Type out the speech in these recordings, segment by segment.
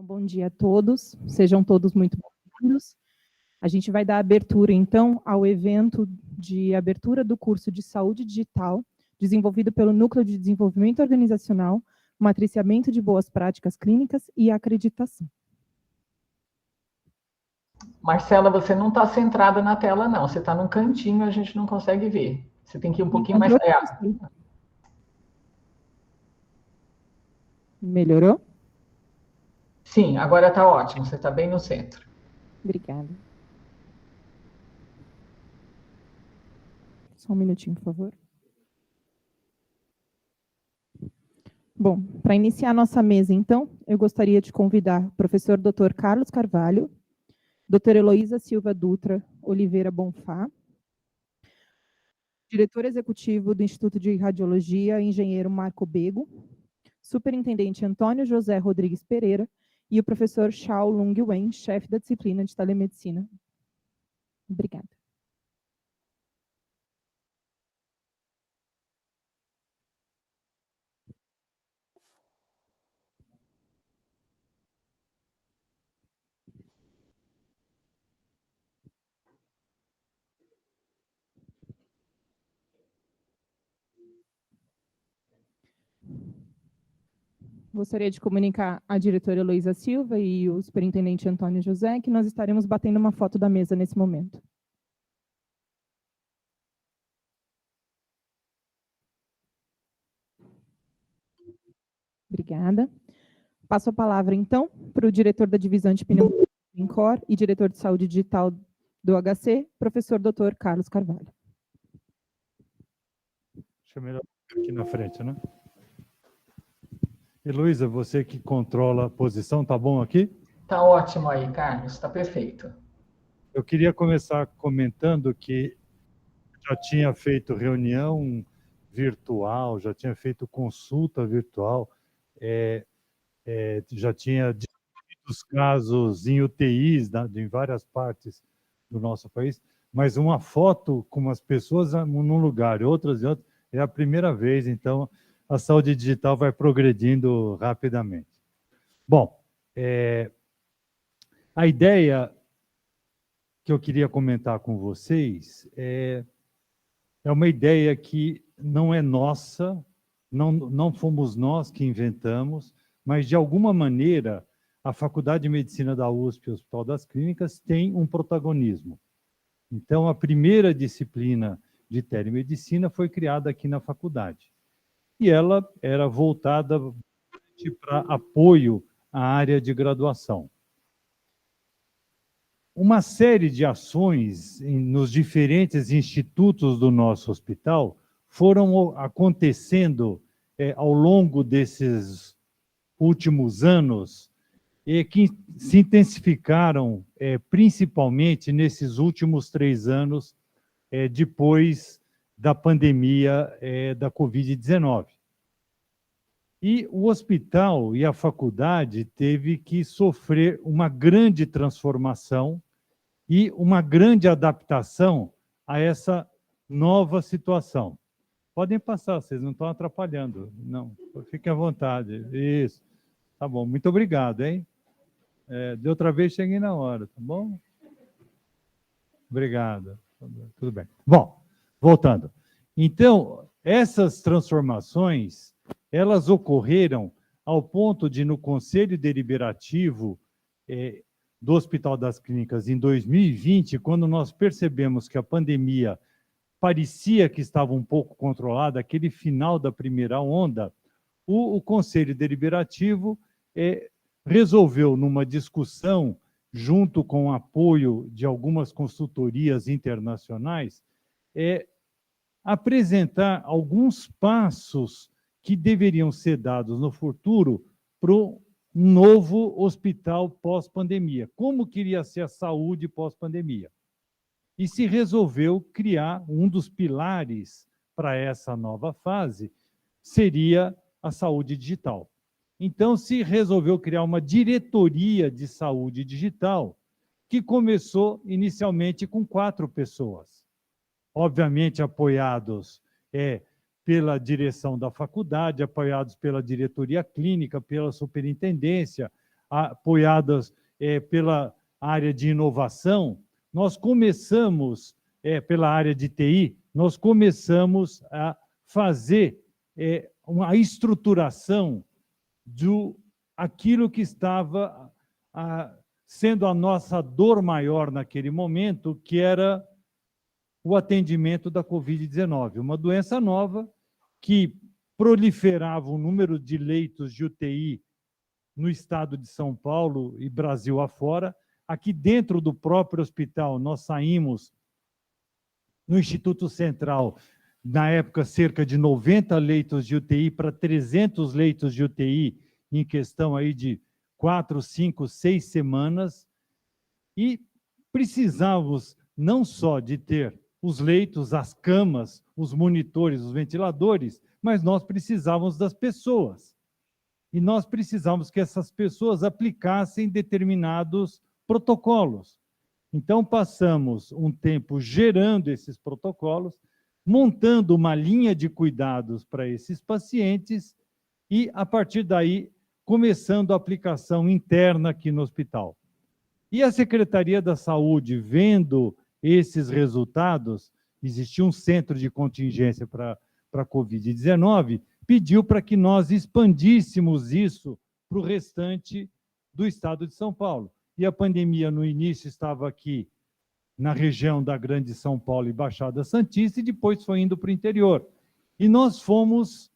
Então, bom dia a todos, sejam todos muito bem-vindos. A gente vai dar abertura, então, ao evento de abertura do curso de Saúde Digital, desenvolvido pelo Núcleo de Desenvolvimento Organizacional, Matriciamento de Boas Práticas Clínicas e Acreditação. Marcela, você não está centrada na tela, não. Você está num cantinho, a gente não consegue ver. Você tem que ir um pouquinho mais... Melhorou? Sim, agora está ótimo. Você está bem no centro. Obrigada. Só um minutinho, por favor. Bom, para iniciar a nossa mesa, então, eu gostaria de convidar o professor Dr. Carlos Carvalho, doutora Heloísa Silva Dutra Oliveira Bonfá, diretor executivo do Instituto de Radiologia, engenheiro Marco Bego, superintendente Antônio José Rodrigues Pereira e o professor Xiao Lung Wen, chefe da disciplina de telemedicina. Obrigada. Gostaria de comunicar à diretora Heloísa Silva e o superintendente Antônio José que nós estaremos batendo uma foto da mesa nesse momento. Obrigada. Passo a palavra, então, para o diretor da divisão de pneumologia do INCOR e diretor de saúde digital do HC, professor Dr. Carlos Carvalho. Deixa eu melhor aqui na frente, né? Heloísa, você que controla a posição, tá bom aqui? Tá ótimo aí, Carlos, tá perfeito. Eu queria começar comentando que já tinha feito reunião virtual, já tinha feito consulta virtual, já tinha os casos em UTIs em várias partes do nosso país, mas uma foto com as pessoas num lugar e outras em outro, é a primeira vez, então a saúde digital vai progredindo rapidamente. Bom, a ideia que eu queria comentar com vocês é uma ideia que não é nossa, não fomos nós que inventamos, mas, de alguma maneira, a Faculdade de Medicina da USP, o Hospital das Clínicas, tem um protagonismo. Então, a primeira disciplina de telemedicina foi criada aqui na faculdade. E ela era voltada para apoio à área de graduação. Uma série de ações nos diferentes institutos do nosso hospital foram acontecendo ao longo desses últimos anos e que se intensificaram principalmente nesses últimos 3 anos depois da pandemia da Covid-19. E o hospital e a faculdade teve que sofrer uma grande transformação e uma grande adaptação a essa nova situação. Podem passar, vocês não estão atrapalhando. Não, fiquem à vontade. Isso. Tá bom, muito obrigado, hein? De outra vez cheguei na hora, tá bom? Obrigado. Tudo bem. Bom, voltando. Então, essas transformações elas ocorreram ao ponto de, no Conselho Deliberativo do Hospital das Clínicas, em 2020, quando nós percebemos que a pandemia parecia que estava um pouco controlada, aquele final da primeira onda, o Conselho Deliberativo resolveu, numa discussão, junto com o apoio de algumas consultorias internacionais, apresentar alguns passos que deveriam ser dados no futuro para um novo hospital pós-pandemia. Como queria ser a saúde pós-pandemia? E se resolveu criar um dos pilares para essa nova fase, seria a saúde digital. Então, se resolveu criar uma diretoria de saúde digital, que começou inicialmente com 4 pessoas. Obviamente apoiados pela direção da faculdade, apoiados pela diretoria clínica, pela superintendência, apoiadas pela área de inovação, nós começamos, pela área de TI, nós começamos a fazer uma estruturação de aquilo que estava sendo a nossa dor maior naquele momento, que era o atendimento da Covid-19, uma doença nova que proliferava o número de leitos de UTI no estado de São Paulo e Brasil afora. Aqui dentro do próprio hospital, nós saímos no Instituto Central, na época, cerca de 90 leitos de UTI para 300 leitos de UTI em questão aí de 4, 5, 6 semanas. E precisávamos não só de ter os leitos, as camas, os monitores, os ventiladores, mas nós precisávamos das pessoas. E nós precisávamos que essas pessoas aplicassem determinados protocolos. Então, passamos um tempo gerando esses protocolos, montando uma linha de cuidados para esses pacientes e, a partir daí, começando a aplicação interna aqui no hospital. E a Secretaria da Saúde, vendo esses resultados, existia um centro de contingência para a Covid-19, pediu para que nós expandíssemos isso para o restante do estado de São Paulo. E a pandemia, no início, estava aqui na região da Grande São Paulo e Baixada Santista, e depois foi indo para o interior. E nós fomos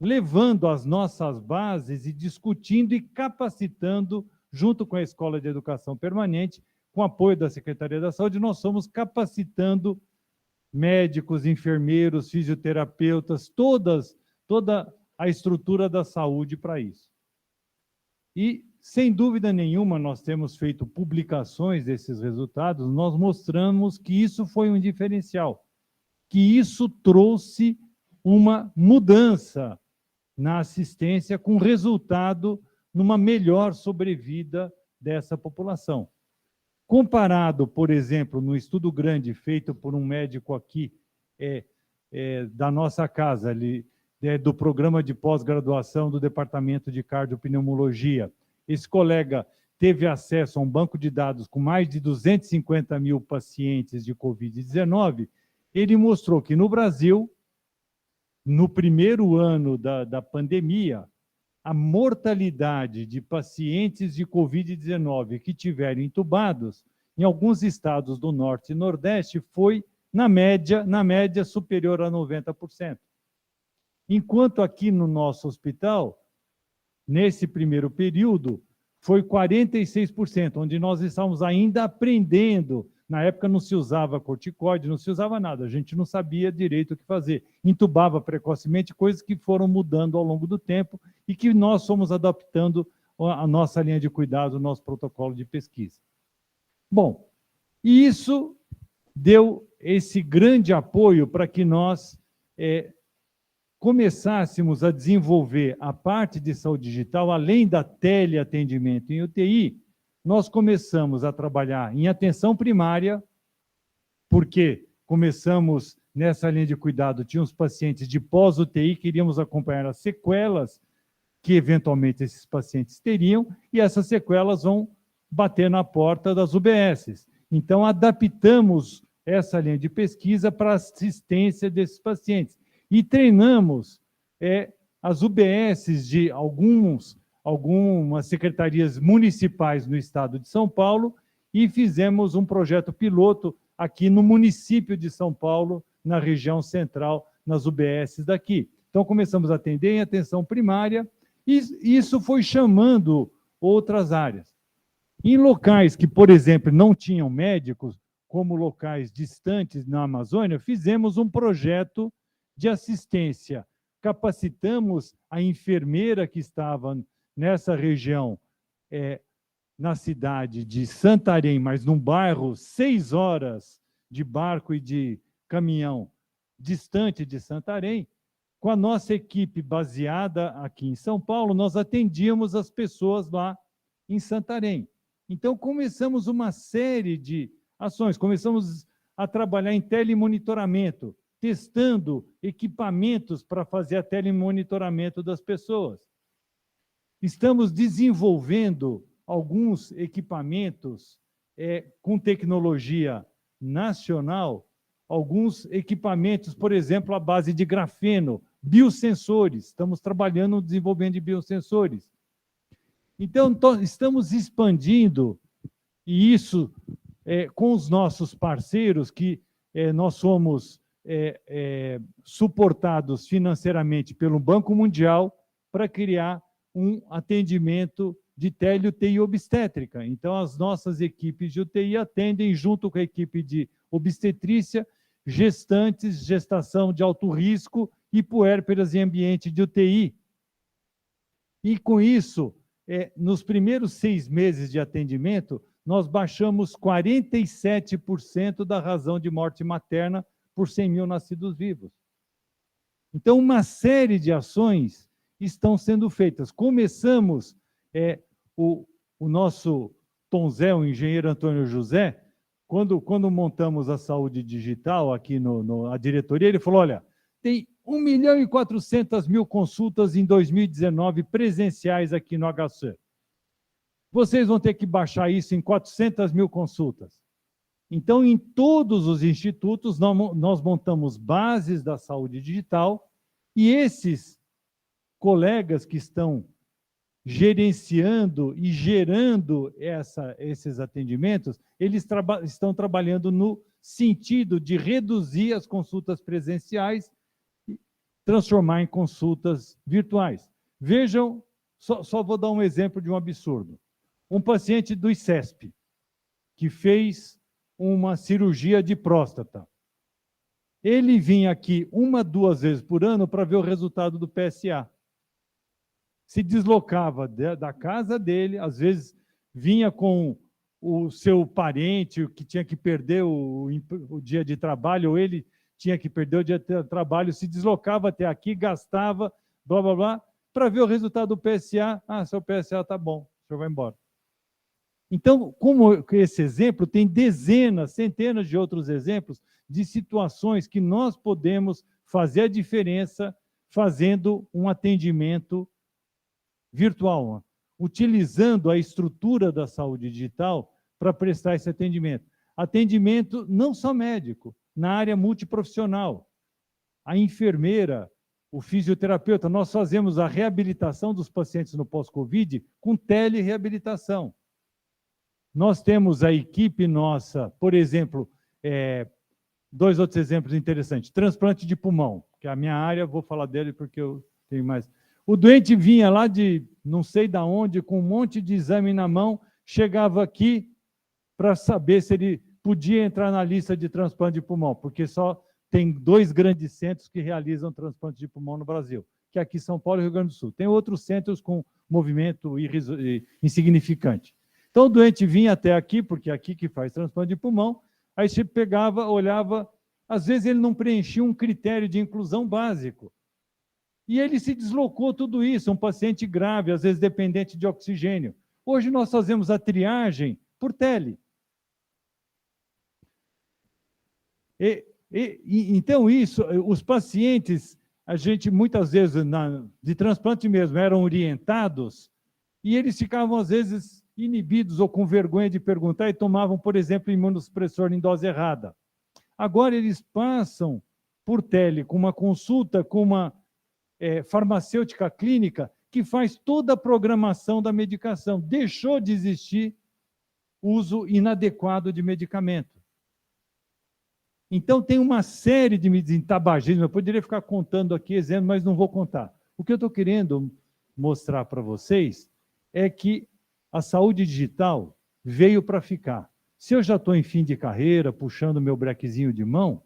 levando as nossas bases e discutindo e capacitando, junto com a Escola de Educação Permanente, com apoio da Secretaria da Saúde, nós fomos capacitando médicos, enfermeiros, fisioterapeutas, toda a estrutura da saúde para isso. E, sem dúvida nenhuma, nós temos feito publicações desses resultados, nós mostramos que isso foi um diferencial, que isso trouxe uma mudança na assistência com resultado numa melhor sobrevida dessa população. Comparado, por exemplo, no estudo grande feito por um médico aqui da nossa casa, do programa de pós-graduação do Departamento de Cardiopneumologia, esse colega teve acesso a um banco de dados com mais de 250 mil pacientes de Covid-19, ele mostrou que no Brasil, no primeiro ano da pandemia, a mortalidade de pacientes de Covid-19 que tiveram entubados, em alguns estados do Norte e Nordeste, foi, na média superior a 90%. Enquanto aqui no nosso hospital, nesse primeiro período, foi 46%, onde nós estávamos ainda aprendendo. Na época não se usava corticoide, não se usava nada, a gente não sabia direito o que fazer. Intubava precocemente, coisas que foram mudando ao longo do tempo e que nós fomos adaptando a nossa linha de cuidado, o nosso protocolo de pesquisa. Bom, e isso deu esse grande apoio para que nós começássemos a desenvolver a parte de saúde digital, além da teleatendimento em UTI, nós começamos a trabalhar em atenção primária, porque começamos nessa linha de cuidado, tinha os pacientes de pós-UTI, queríamos acompanhar as sequelas que eventualmente esses pacientes teriam, e essas sequelas vão bater na porta das UBSs. Então, adaptamos essa linha de pesquisa para a assistência desses pacientes. E treinamos as UBSs de algumas secretarias municipais no estado de São Paulo e fizemos um projeto piloto aqui no município de São Paulo, na região central, nas UBSs daqui. Então, começamos a atender em atenção primária e isso foi chamando outras áreas. Em locais que, por exemplo, não tinham médicos, como locais distantes na Amazônia, fizemos um projeto de assistência. Capacitamos a enfermeira que estava nessa região, na cidade de Santarém, mas num bairro 6 horas de barco e de caminhão distante de Santarém. Com a nossa equipe baseada aqui em São Paulo, nós atendíamos as pessoas lá em Santarém. Então, começamos uma série de ações, começamos a trabalhar em telemonitoramento, testando equipamentos para fazer a telemonitoramento das pessoas. Estamos desenvolvendo alguns equipamentos com tecnologia nacional, alguns equipamentos, por exemplo, à base de grafeno, biosensores. Estamos trabalhando no desenvolvimento de biosensores. Então, estamos expandindo, e isso com os nossos parceiros, que nós somos suportados financeiramente pelo Banco Mundial para criar um atendimento de tele-UTI obstétrica. Então, as nossas equipes de UTI atendem, junto com a equipe de obstetrícia, gestantes, gestação de alto risco e puérperas em ambiente de UTI. E, com isso, nos primeiros 6 meses de atendimento, nós baixamos 47% da razão de morte materna por 100 mil nascidos vivos. Então, uma série de ações estão sendo feitas. Começamos, o nosso Tonzé, o engenheiro Antônio José, quando montamos a saúde digital aqui na diretoria, ele falou, olha, tem 1.400.000 consultas em 2019 presenciais aqui no HC. Vocês vão ter que baixar isso em 400.000 consultas. Então, em todos os institutos, nós montamos bases da saúde digital e esses colegas que estão gerenciando e gerando esses atendimentos, eles estão trabalhando no sentido de reduzir as consultas presenciais e transformar em consultas virtuais. Vejam, só vou dar um exemplo de um absurdo. Um paciente do ICESP, que fez uma cirurgia de próstata. Ele vinha aqui 1, 2 vezes por ano para ver o resultado do PSA. Se deslocava da casa dele, às vezes vinha com o seu parente que tinha que perder o dia de trabalho, ou ele tinha que perder o dia de trabalho, se deslocava até aqui, gastava, blá, blá, blá, para ver o resultado do PSA. Ah, seu PSA está bom, o senhor vai embora. Então, como esse exemplo, tem dezenas, centenas de outros exemplos de situações que nós podemos fazer a diferença fazendo um atendimento virtual, utilizando a estrutura da saúde digital para prestar esse atendimento. Atendimento não só médico, na área multiprofissional. A enfermeira, o fisioterapeuta, nós fazemos a reabilitação dos pacientes no pós-Covid com telereabilitação. Nós temos a equipe nossa, por exemplo, 2 outros exemplos interessantes. Transplante de pulmão, que é a minha área, vou falar dele porque eu tenho mais. O doente vinha lá de não sei de onde, com um monte de exame na mão, chegava aqui para saber se ele podia entrar na lista de transplante de pulmão, porque só tem 2 grandes centros que realizam transplante de pulmão no Brasil, que é aqui São Paulo e Rio Grande do Sul. Tem outros centros com movimento insignificante. Então, o doente vinha até aqui, porque é aqui que faz transplante de pulmão, aí você pegava, olhava, às vezes ele não preenchia um critério de inclusão básico. E ele se deslocou tudo isso, um paciente grave, às vezes dependente de oxigênio. Hoje nós fazemos a triagem por tele. Então, isso, os pacientes, a gente muitas vezes, de transplante mesmo, eram orientados e eles ficavam, às vezes, inibidos ou com vergonha de perguntar e tomavam, por exemplo, imunossupressor em dose errada. Agora eles passam por tele com uma consulta com uma farmacêutica clínica que faz toda a programação da medicação. Deixou de existir uso inadequado de medicamento. Então, tem uma série de medidas em tabagismo. Eu poderia ficar contando aqui exemplos, mas não vou contar. O que eu estou querendo mostrar para vocês é que a saúde digital veio para ficar. Se eu já estou em fim de carreira, puxando meu brequezinho de mão,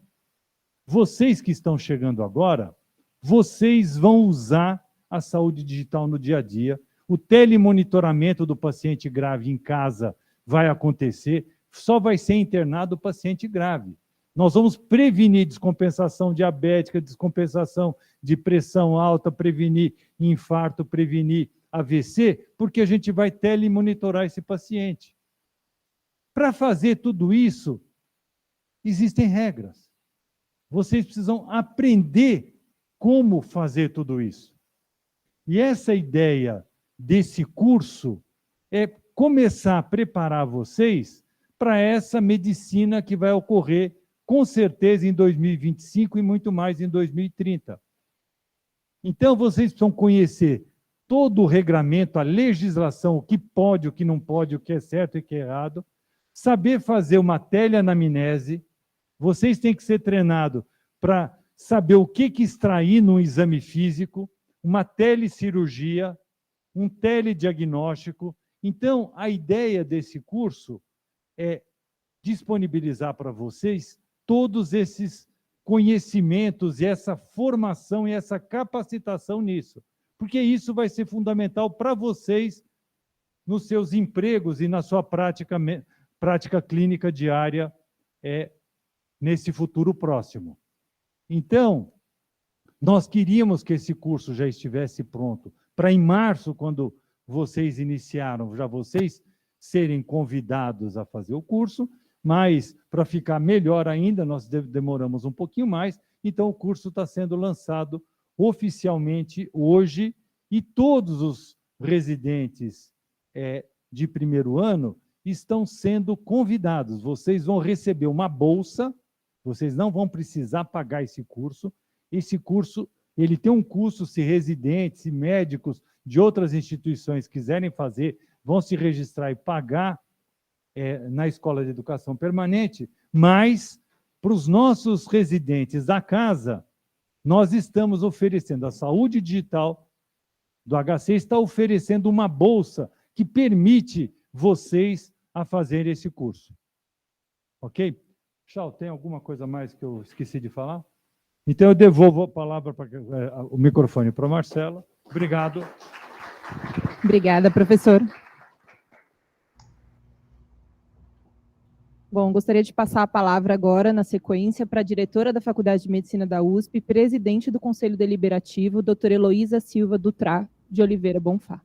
vocês que estão chegando agora, vocês vão usar a saúde digital no dia a dia. O telemonitoramento do paciente grave em casa vai acontecer, só vai ser internado o paciente grave. Nós vamos prevenir descompensação diabética, descompensação de pressão alta, prevenir infarto, prevenir AVC, porque a gente vai telemonitorar esse paciente. Para fazer tudo isso, existem regras. Vocês precisam aprender como fazer tudo isso. E essa ideia desse curso é começar a preparar vocês para essa medicina que vai ocorrer, com certeza, em 2025 e muito mais em 2030. Então, vocês precisam conhecer todo o regramento, a legislação, o que pode, o que não pode, o que é certo e o que é errado, saber fazer uma teleanamnese. Vocês têm que ser treinados para saber o que extrair num exame físico, uma telecirurgia, um telediagnóstico. Então, a ideia desse curso é disponibilizar para vocês todos esses conhecimentos e essa formação e essa capacitação nisso, porque isso vai ser fundamental para vocês nos seus empregos e na sua prática clínica diária nesse futuro próximo. Então, nós queríamos que esse curso já estivesse pronto para em março, quando vocês iniciaram, já vocês serem convidados a fazer o curso, mas para ficar melhor ainda, nós demoramos um pouquinho mais, então o curso está sendo lançado oficialmente hoje e todos os residentes de primeiro ano estão sendo convidados. Vocês vão receber uma bolsa, vocês não vão precisar pagar esse curso. Esse curso, ele tem um custo, se residentes, se médicos de outras instituições quiserem fazer, vão se registrar e pagar na Escola de Educação Permanente, mas para os nossos residentes da casa, nós estamos oferecendo, a Saúde Digital do HC está oferecendo uma bolsa que permite vocês a fazer esse curso. Ok? Chau, tem alguma coisa mais que eu esqueci de falar? Então eu devolvo a palavra, o microfone para a Marcela. Obrigado. Obrigada, professor. Bom, gostaria de passar a palavra agora, na sequência, para a diretora da Faculdade de Medicina da USP, presidente do Conselho Deliberativo, doutora Heloísa Silva Dutra de Oliveira Bonfá.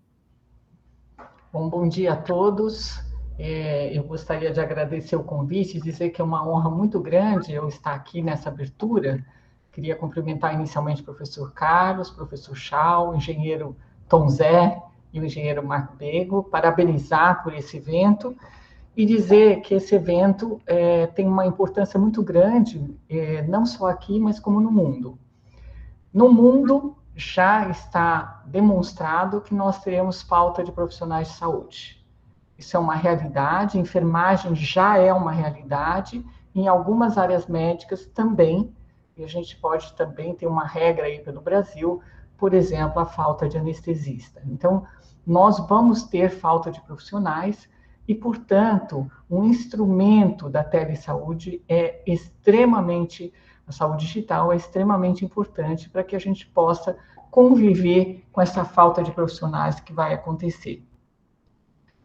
Bom dia a todos. Eu gostaria de agradecer o convite e dizer que é uma honra muito grande eu estar aqui nessa abertura. Queria cumprimentar inicialmente o professor Carlos, professor Chau, o engenheiro Tom Zé e o engenheiro Marco Bego, parabenizar por esse evento e dizer que esse evento tem uma importância muito grande, não só aqui, mas como no mundo. No mundo, já está demonstrado que nós teremos falta de profissionais de saúde. Isso é uma realidade, a enfermagem já é uma realidade, em algumas áreas médicas também, e a gente pode também ter uma regra aí pelo Brasil, por exemplo, a falta de anestesista. Então, nós vamos ter falta de profissionais e, portanto, um instrumento da telesaúde a saúde digital é extremamente importante para que a gente possa conviver com essa falta de profissionais que vai acontecer.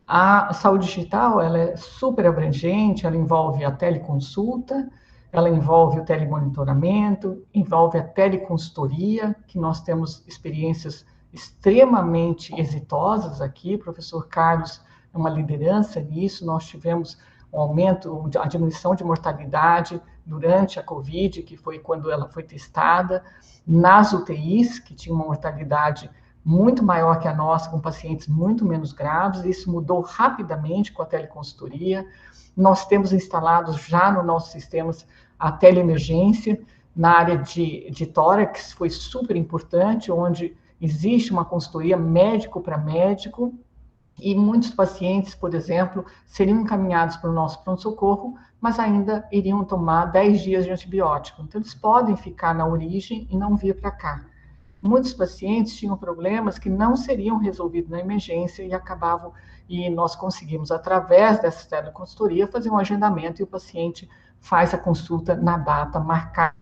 A saúde digital, ela é super abrangente, ela envolve a teleconsulta, ela envolve o telemonitoramento, envolve a teleconsultoria, que nós temos experiências extremamente exitosas aqui. O professor Carlos é uma liderança nisso, nós tivemos um aumento, a diminuição de mortalidade durante a Covid, que foi quando ela foi testada, nas UTIs, que tinha uma mortalidade muito maior que a nossa, com pacientes muito menos graves. Isso mudou rapidamente com a teleconsultoria. Nós temos instalados já nos nossos sistemas a teleemergência, na área de tórax, foi super importante, onde existe uma consultoria médico para médico, e muitos pacientes, por exemplo, seriam encaminhados para o nosso pronto-socorro, mas ainda iriam tomar 10 dias de antibiótico. Então, eles podem ficar na origem e não vir para cá. Muitos pacientes tinham problemas que não seriam resolvidos na emergência e nós conseguimos, através dessa teleconsultoria, fazer um agendamento e o paciente faz a consulta na data marcada.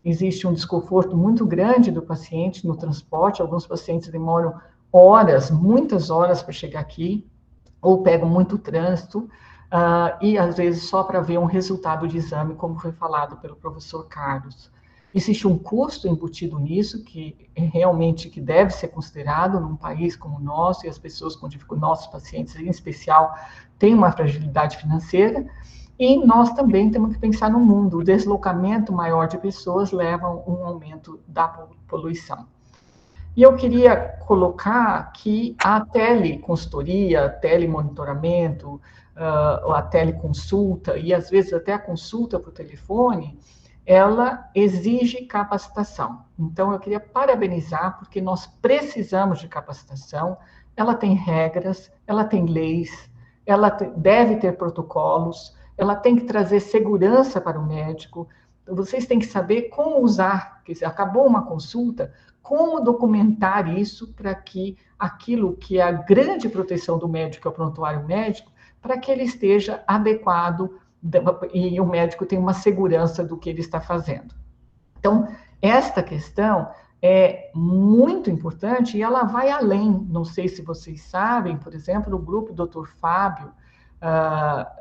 Existe um desconforto muito grande do paciente no transporte, alguns pacientes demoram horas, muitas horas para chegar aqui, ou pegam muito trânsito, e às vezes só para ver um resultado de exame, como foi falado pelo professor Carlos. Existe um custo embutido nisso, que realmente que deve ser considerado num país como o nosso, e as pessoas com dificuldade, nossos pacientes em especial, têm uma fragilidade financeira, e nós também temos que pensar no mundo. O deslocamento maior de pessoas leva a um aumento da poluição. E eu queria colocar aqui a teleconsultoria, telemonitoramento, a teleconsulta, e às vezes até a consulta por telefone, ela exige capacitação. Então, eu queria parabenizar, porque nós precisamos de capacitação, ela tem regras, ela tem leis, ela deve ter protocolos, ela tem que trazer segurança para o médico, vocês têm que saber como usar, quer dizer, acabou uma consulta, como documentar isso para que aquilo que é a grande proteção do médico, que é o prontuário médico, para que ele esteja adequado e o médico tenha uma segurança do que ele está fazendo. Então, esta questão é muito importante e ela vai além. Não sei se vocês sabem, por exemplo, o grupo Dr. Fábio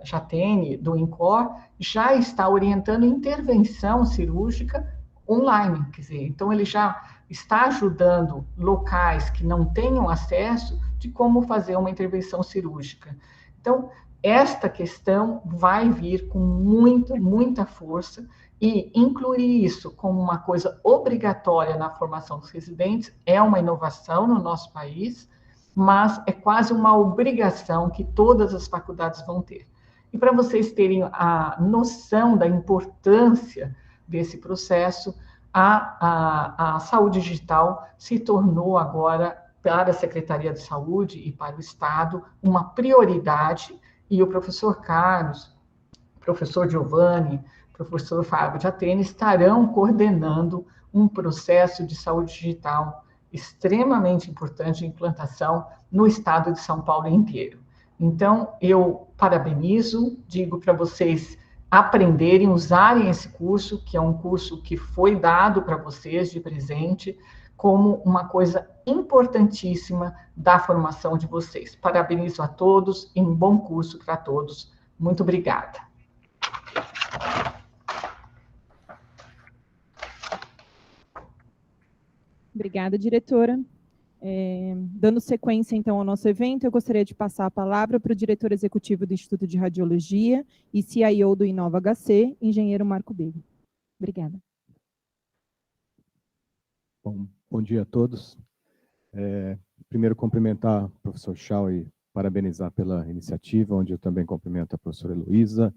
Jatene, do INCOR, já está orientando intervenção cirúrgica online, quer dizer, então ele já está ajudando locais que não tenham acesso de como fazer uma intervenção cirúrgica. Então, esta questão vai vir com muita força, e incluir isso como uma coisa obrigatória na formação dos residentes é uma inovação no nosso país, mas é quase uma obrigação que todas as faculdades vão ter. E para vocês terem a noção da importância desse processo, a saúde digital se tornou agora, para a Secretaria de Saúde e para o Estado, uma prioridade, e o professor Carlos, professor Giovanni, professor Fábio Jatene estarão coordenando um processo de saúde digital extremamente importante de implantação no estado de São Paulo inteiro. Então, eu parabenizo, digo para vocês aprenderem, usarem esse curso, que é um curso que foi dado para vocês de presente, como uma coisa importantíssima da formação de vocês. Parabenizo a todos e um bom curso para todos. Muito obrigada. Obrigada, diretora. Dando sequência, então, ao nosso evento, eu gostaria de passar a palavra para o diretor executivo do Instituto de Radiologia e CIO do Inova HC, engenheiro Marco Bego. Obrigada. Bom dia a todos. Primeiro, cumprimentar o professor Chau e parabenizar pela iniciativa, onde eu também cumprimento a professora Heloísa,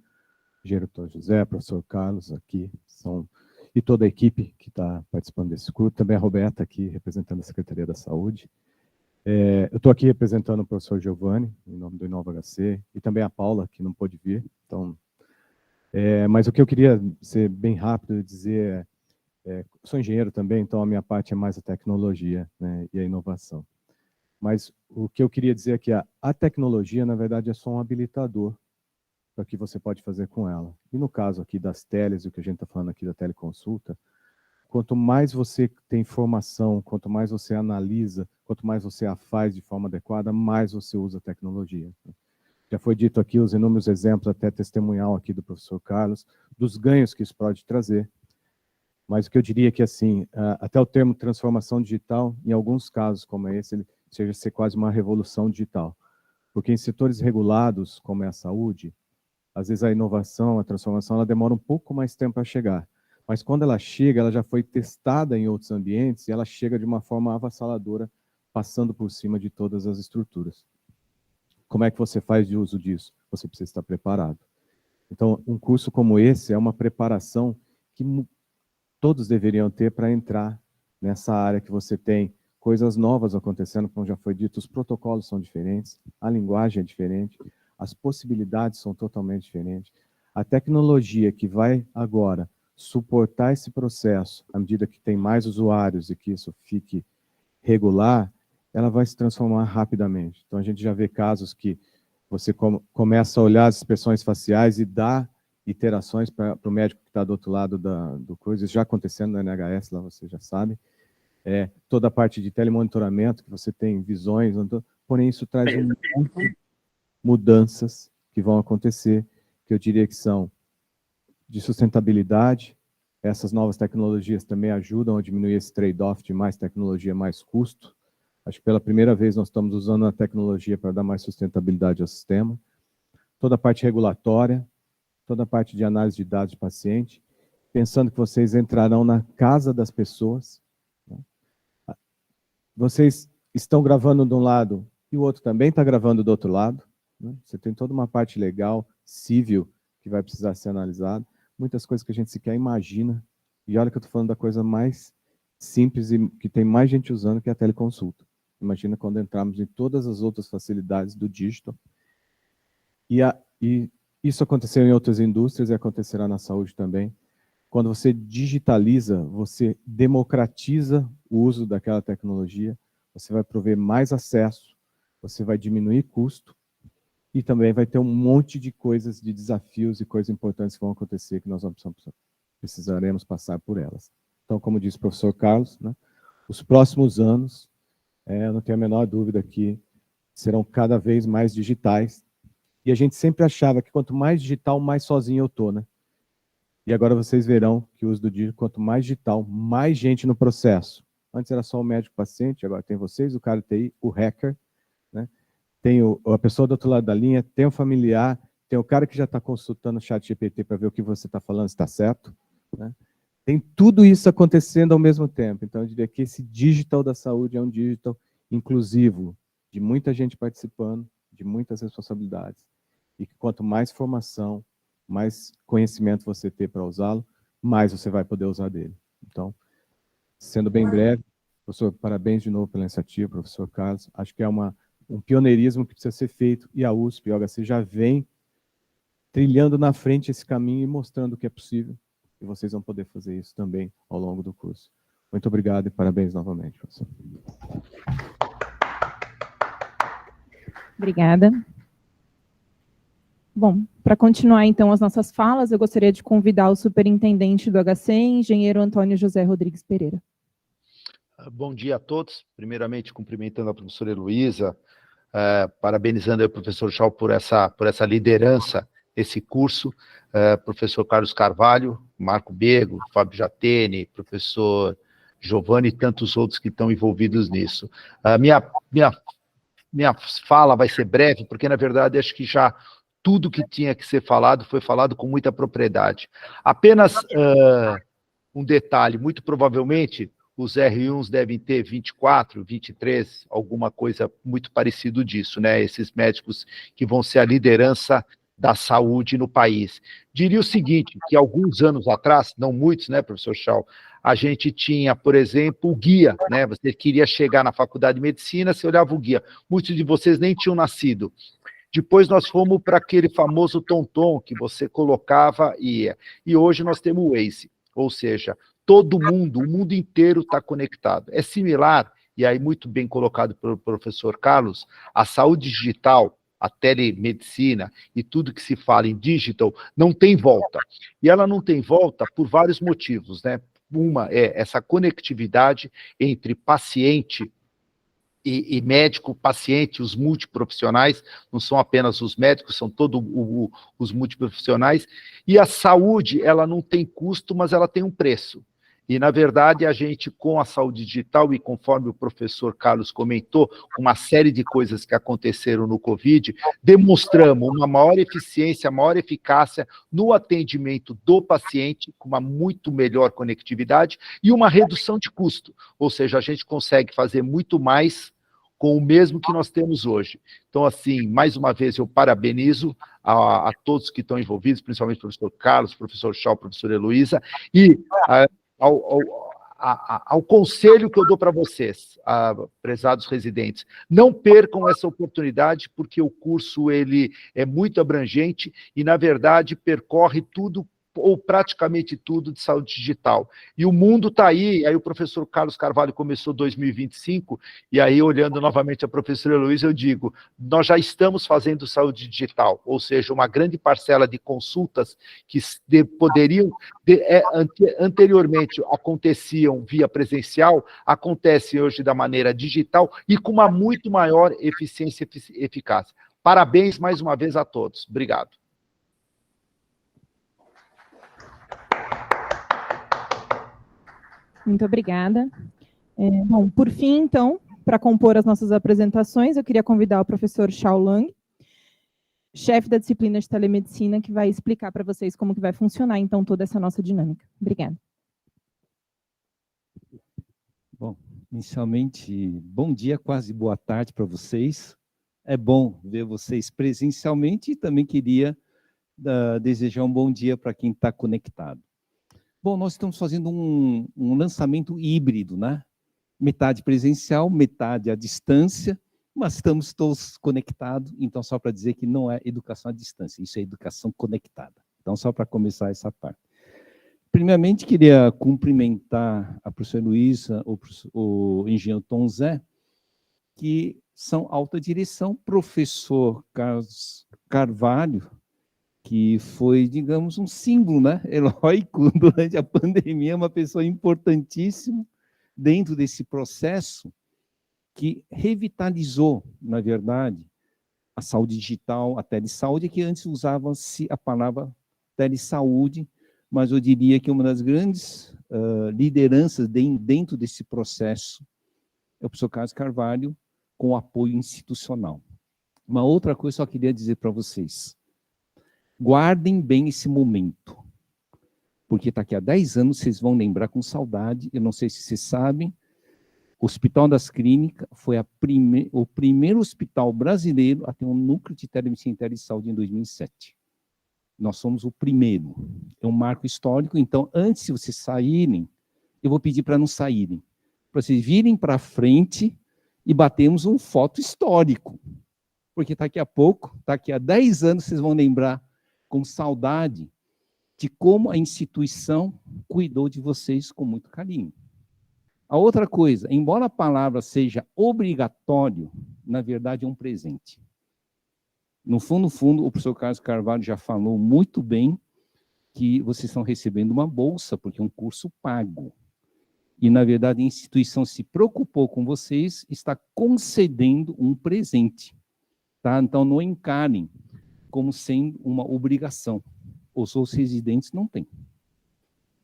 o engenheiro José, o professor Carlos aqui, e toda a equipe que está participando desse curso, também a Roberta aqui, representando a Secretaria da Saúde. Eu estou aqui representando o professor Giovanni, em nome do Inova HC, e também a Paula, que não pôde vir. Então, mas o que eu queria ser bem rápido e dizer sou engenheiro também, então a minha parte é mais a tecnologia, né, e a inovação. Mas o que eu queria dizer é que a tecnologia, na verdade, é só um habilitador para o que você pode fazer com ela. E no caso aqui das teles, o que a gente está falando aqui da teleconsulta, quanto mais você tem informação, quanto mais você analisa, quanto mais você a faz de forma adequada, mais você usa a tecnologia. Já foi dito aqui os inúmeros exemplos, até testemunhal aqui do professor Carlos, dos ganhos que isso pode trazer. Mas o que eu diria é que, assim, até o termo transformação digital, em alguns casos como esse, ele chega a ser quase uma revolução digital. Porque em setores regulados, como é a saúde, às vezes a inovação, a transformação, ela demora um pouco mais tempo a chegar. Mas quando ela chega, ela já foi testada em outros ambientes e ela chega de uma forma avassaladora, passando por cima de todas as estruturas. Como é que você faz de uso disso? Você precisa estar preparado. Então, um curso como esse é uma preparação que todos deveriam ter para entrar nessa área que você tem coisas novas acontecendo, como já foi dito, os protocolos são diferentes, a linguagem é diferente, as possibilidades são totalmente diferentes. A tecnologia que vai agora suportar esse processo, à medida que tem mais usuários e que isso fique regular, ela vai se transformar rapidamente. Então, a gente já vê casos que você começa a olhar as expressões faciais e dá iterações para o médico que está do outro lado do coisa, isso já acontecendo no NHS, lá você já sabe. Toda a parte de telemonitoramento, que você tem visões, porém isso traz mudanças que vão acontecer, que eu diria que são de sustentabilidade, Essas novas tecnologias também ajudam a diminuir esse trade-off de mais tecnologia, mais custo. Acho que pela primeira vez nós estamos usando a tecnologia para dar mais sustentabilidade ao sistema. Toda a parte regulatória, toda a parte de análise de dados de paciente, pensando que vocês entrarão na casa das pessoas. Vocês estão gravando de um lado e o outro também está gravando do outro lado. Você tem toda uma parte legal, civil, que vai precisar ser analisada. Muitas coisas que a gente sequer imagina. E olha que eu estou falando da coisa mais simples e que tem mais gente usando, que é a teleconsulta. Imagina quando entrarmos em todas as outras facilidades do digital. E isso aconteceu em outras indústrias e acontecerá na saúde também. Quando você digitaliza, você democratiza o uso daquela tecnologia, você vai prover mais acesso, você vai diminuir custo, e também vai ter um monte de coisas, de desafios e coisas importantes que vão acontecer, que nós precisaremos passar por elas. Então, como disse o professor Carlos, né, os próximos anos, eu não tenho a menor dúvida que serão cada vez mais digitais, e a gente sempre achava que quanto mais digital, mais sozinho eu estou, né? E agora vocês verão que o uso do digital, quanto mais digital, mais gente no processo. Antes era só o médico-paciente, agora tem vocês, o cara TI, o hacker, né? Tem a pessoa do outro lado da linha, tem o familiar, tem o cara que já está consultando o chat GPT para ver o que você está falando, se está certo, né? Tem tudo isso acontecendo ao mesmo tempo. Então, eu diria que esse digital da saúde é um digital inclusivo, de muita gente participando, de muitas responsabilidades. E que quanto mais formação, mais conhecimento você ter para usá-lo, mais você vai poder usar dele. Então, sendo bem breve, professor, parabéns de novo pela iniciativa, professor Carlos. Acho que é um pioneirismo que precisa ser feito, e a USP e o HC já vem trilhando na frente esse caminho e mostrando que é possível, e vocês vão poder fazer isso também ao longo do curso. Muito obrigado e parabéns novamente, professor. Obrigada. Bom, para continuar então as nossas falas, eu gostaria de convidar o superintendente do HC, engenheiro Antônio José Rodrigues Pereira. Bom dia a todos. Primeiramente, cumprimentando a professora Heloísa, parabenizando o professor Chau por essa liderança desse curso, professor Carlos Carvalho, Marco Bego, Fábio Jatene, professor Giovanni e tantos outros que estão envolvidos nisso. Minha fala vai ser breve, porque, na verdade, acho que já tudo que tinha que ser falado foi falado com muita propriedade. Apenas um detalhe, muito provavelmente os R1s devem ter 24, 23, alguma coisa muito parecido disso, né? Esses médicos que vão ser a liderança da saúde no país. Diria o seguinte, que alguns anos atrás, não muitos, né, professor Chau, a gente tinha, por exemplo, o guia, né? Você queria chegar na faculdade de medicina, você olhava o guia. Muitos de vocês nem tinham nascido. Depois nós fomos para aquele famoso TomTom que você colocava e ia. E hoje nós temos o Waze, ou seja, todo mundo, o mundo inteiro está conectado. É similar, e aí muito bem colocado pelo professor Carlos, a saúde digital, a telemedicina e tudo que se fala em digital não tem volta. E ela não tem volta por vários motivos, né? Uma é essa conectividade entre paciente e médico, paciente, os multiprofissionais, não são apenas os médicos, são todos os multiprofissionais, e a saúde, ela não tem custo, mas ela tem um preço. E, na verdade, a gente, com a saúde digital, e conforme o professor Carlos comentou, uma série de coisas que aconteceram no Covid, demonstramos uma maior eficiência, maior eficácia no atendimento do paciente, com uma muito melhor conectividade, e uma redução de custo. Ou seja, a gente consegue fazer muito mais com o mesmo que nós temos hoje. Então, assim, mais uma vez, eu parabenizo a todos que estão envolvidos, principalmente o professor Carlos, o professor Chau, a professora Heloísa, e ao conselho que eu dou para vocês, prezados residentes, não percam essa oportunidade, porque o curso ele é muito abrangente e, na verdade, percorre tudo, ou praticamente tudo, de saúde digital. E o mundo está aí o professor Carlos Carvalho começou 2025, e aí, olhando novamente a professora Heloísa, eu digo, nós já estamos fazendo saúde digital, ou seja, uma grande parcela de consultas que poderiam, anteriormente, aconteciam via presencial, acontecem hoje da maneira digital e com uma muito maior eficiência e eficácia. Parabéns mais uma vez a todos. Obrigado. Muito obrigada. Bom, por fim, então, para compor as nossas apresentações, eu queria convidar o professor Xiao Lang, chefe da disciplina de telemedicina, que vai explicar para vocês como que vai funcionar, então, toda essa nossa dinâmica. Obrigada. Bom, inicialmente, bom dia, quase boa tarde para vocês. É bom ver vocês presencialmente e também queria desejar um bom dia para quem está conectado. Bom, nós estamos fazendo um lançamento híbrido, né? Metade presencial, metade à distância, mas estamos todos conectados, então só para dizer que não é educação à distância, isso é educação conectada. Então, só para começar essa parte. Primeiramente, queria cumprimentar a professora Luísa, o engenheiro Tom Zé, que são alta direção, professor Carlos Carvalho, que foi, digamos, um símbolo, né, heróico durante a pandemia, uma pessoa importantíssima dentro desse processo que revitalizou, na verdade, a saúde digital, a telesaúde, que antes usava-se a palavra telesaúde, mas eu diria que uma das grandes lideranças dentro desse processo é o professor Carlos Carvalho, com apoio institucional. Uma outra coisa que eu só queria dizer para vocês, guardem bem esse momento, porque daqui a 10 anos vocês vão lembrar com saudade, eu não sei se vocês sabem, o Hospital das Clínicas foi o primeiro hospital brasileiro a ter um núcleo de telemedicina e telesaúde em 2007. Nós somos o primeiro. É um marco histórico, então, antes de vocês saírem, eu vou pedir para não saírem, para vocês virem para frente e batermos um foto histórico. Porque daqui a pouco, daqui a 10 anos, vocês vão lembrar com saudade de como a instituição cuidou de vocês com muito carinho. A outra coisa, embora a palavra seja obrigatório, na verdade é um presente. No fundo, o professor Carlos Carvalho já falou muito bem que vocês estão recebendo uma bolsa, porque é um curso pago. E, na verdade, a instituição se preocupou com vocês, está concedendo um presente. Tá? Então, não encarem como sendo uma obrigação. Os outros residentes não têm.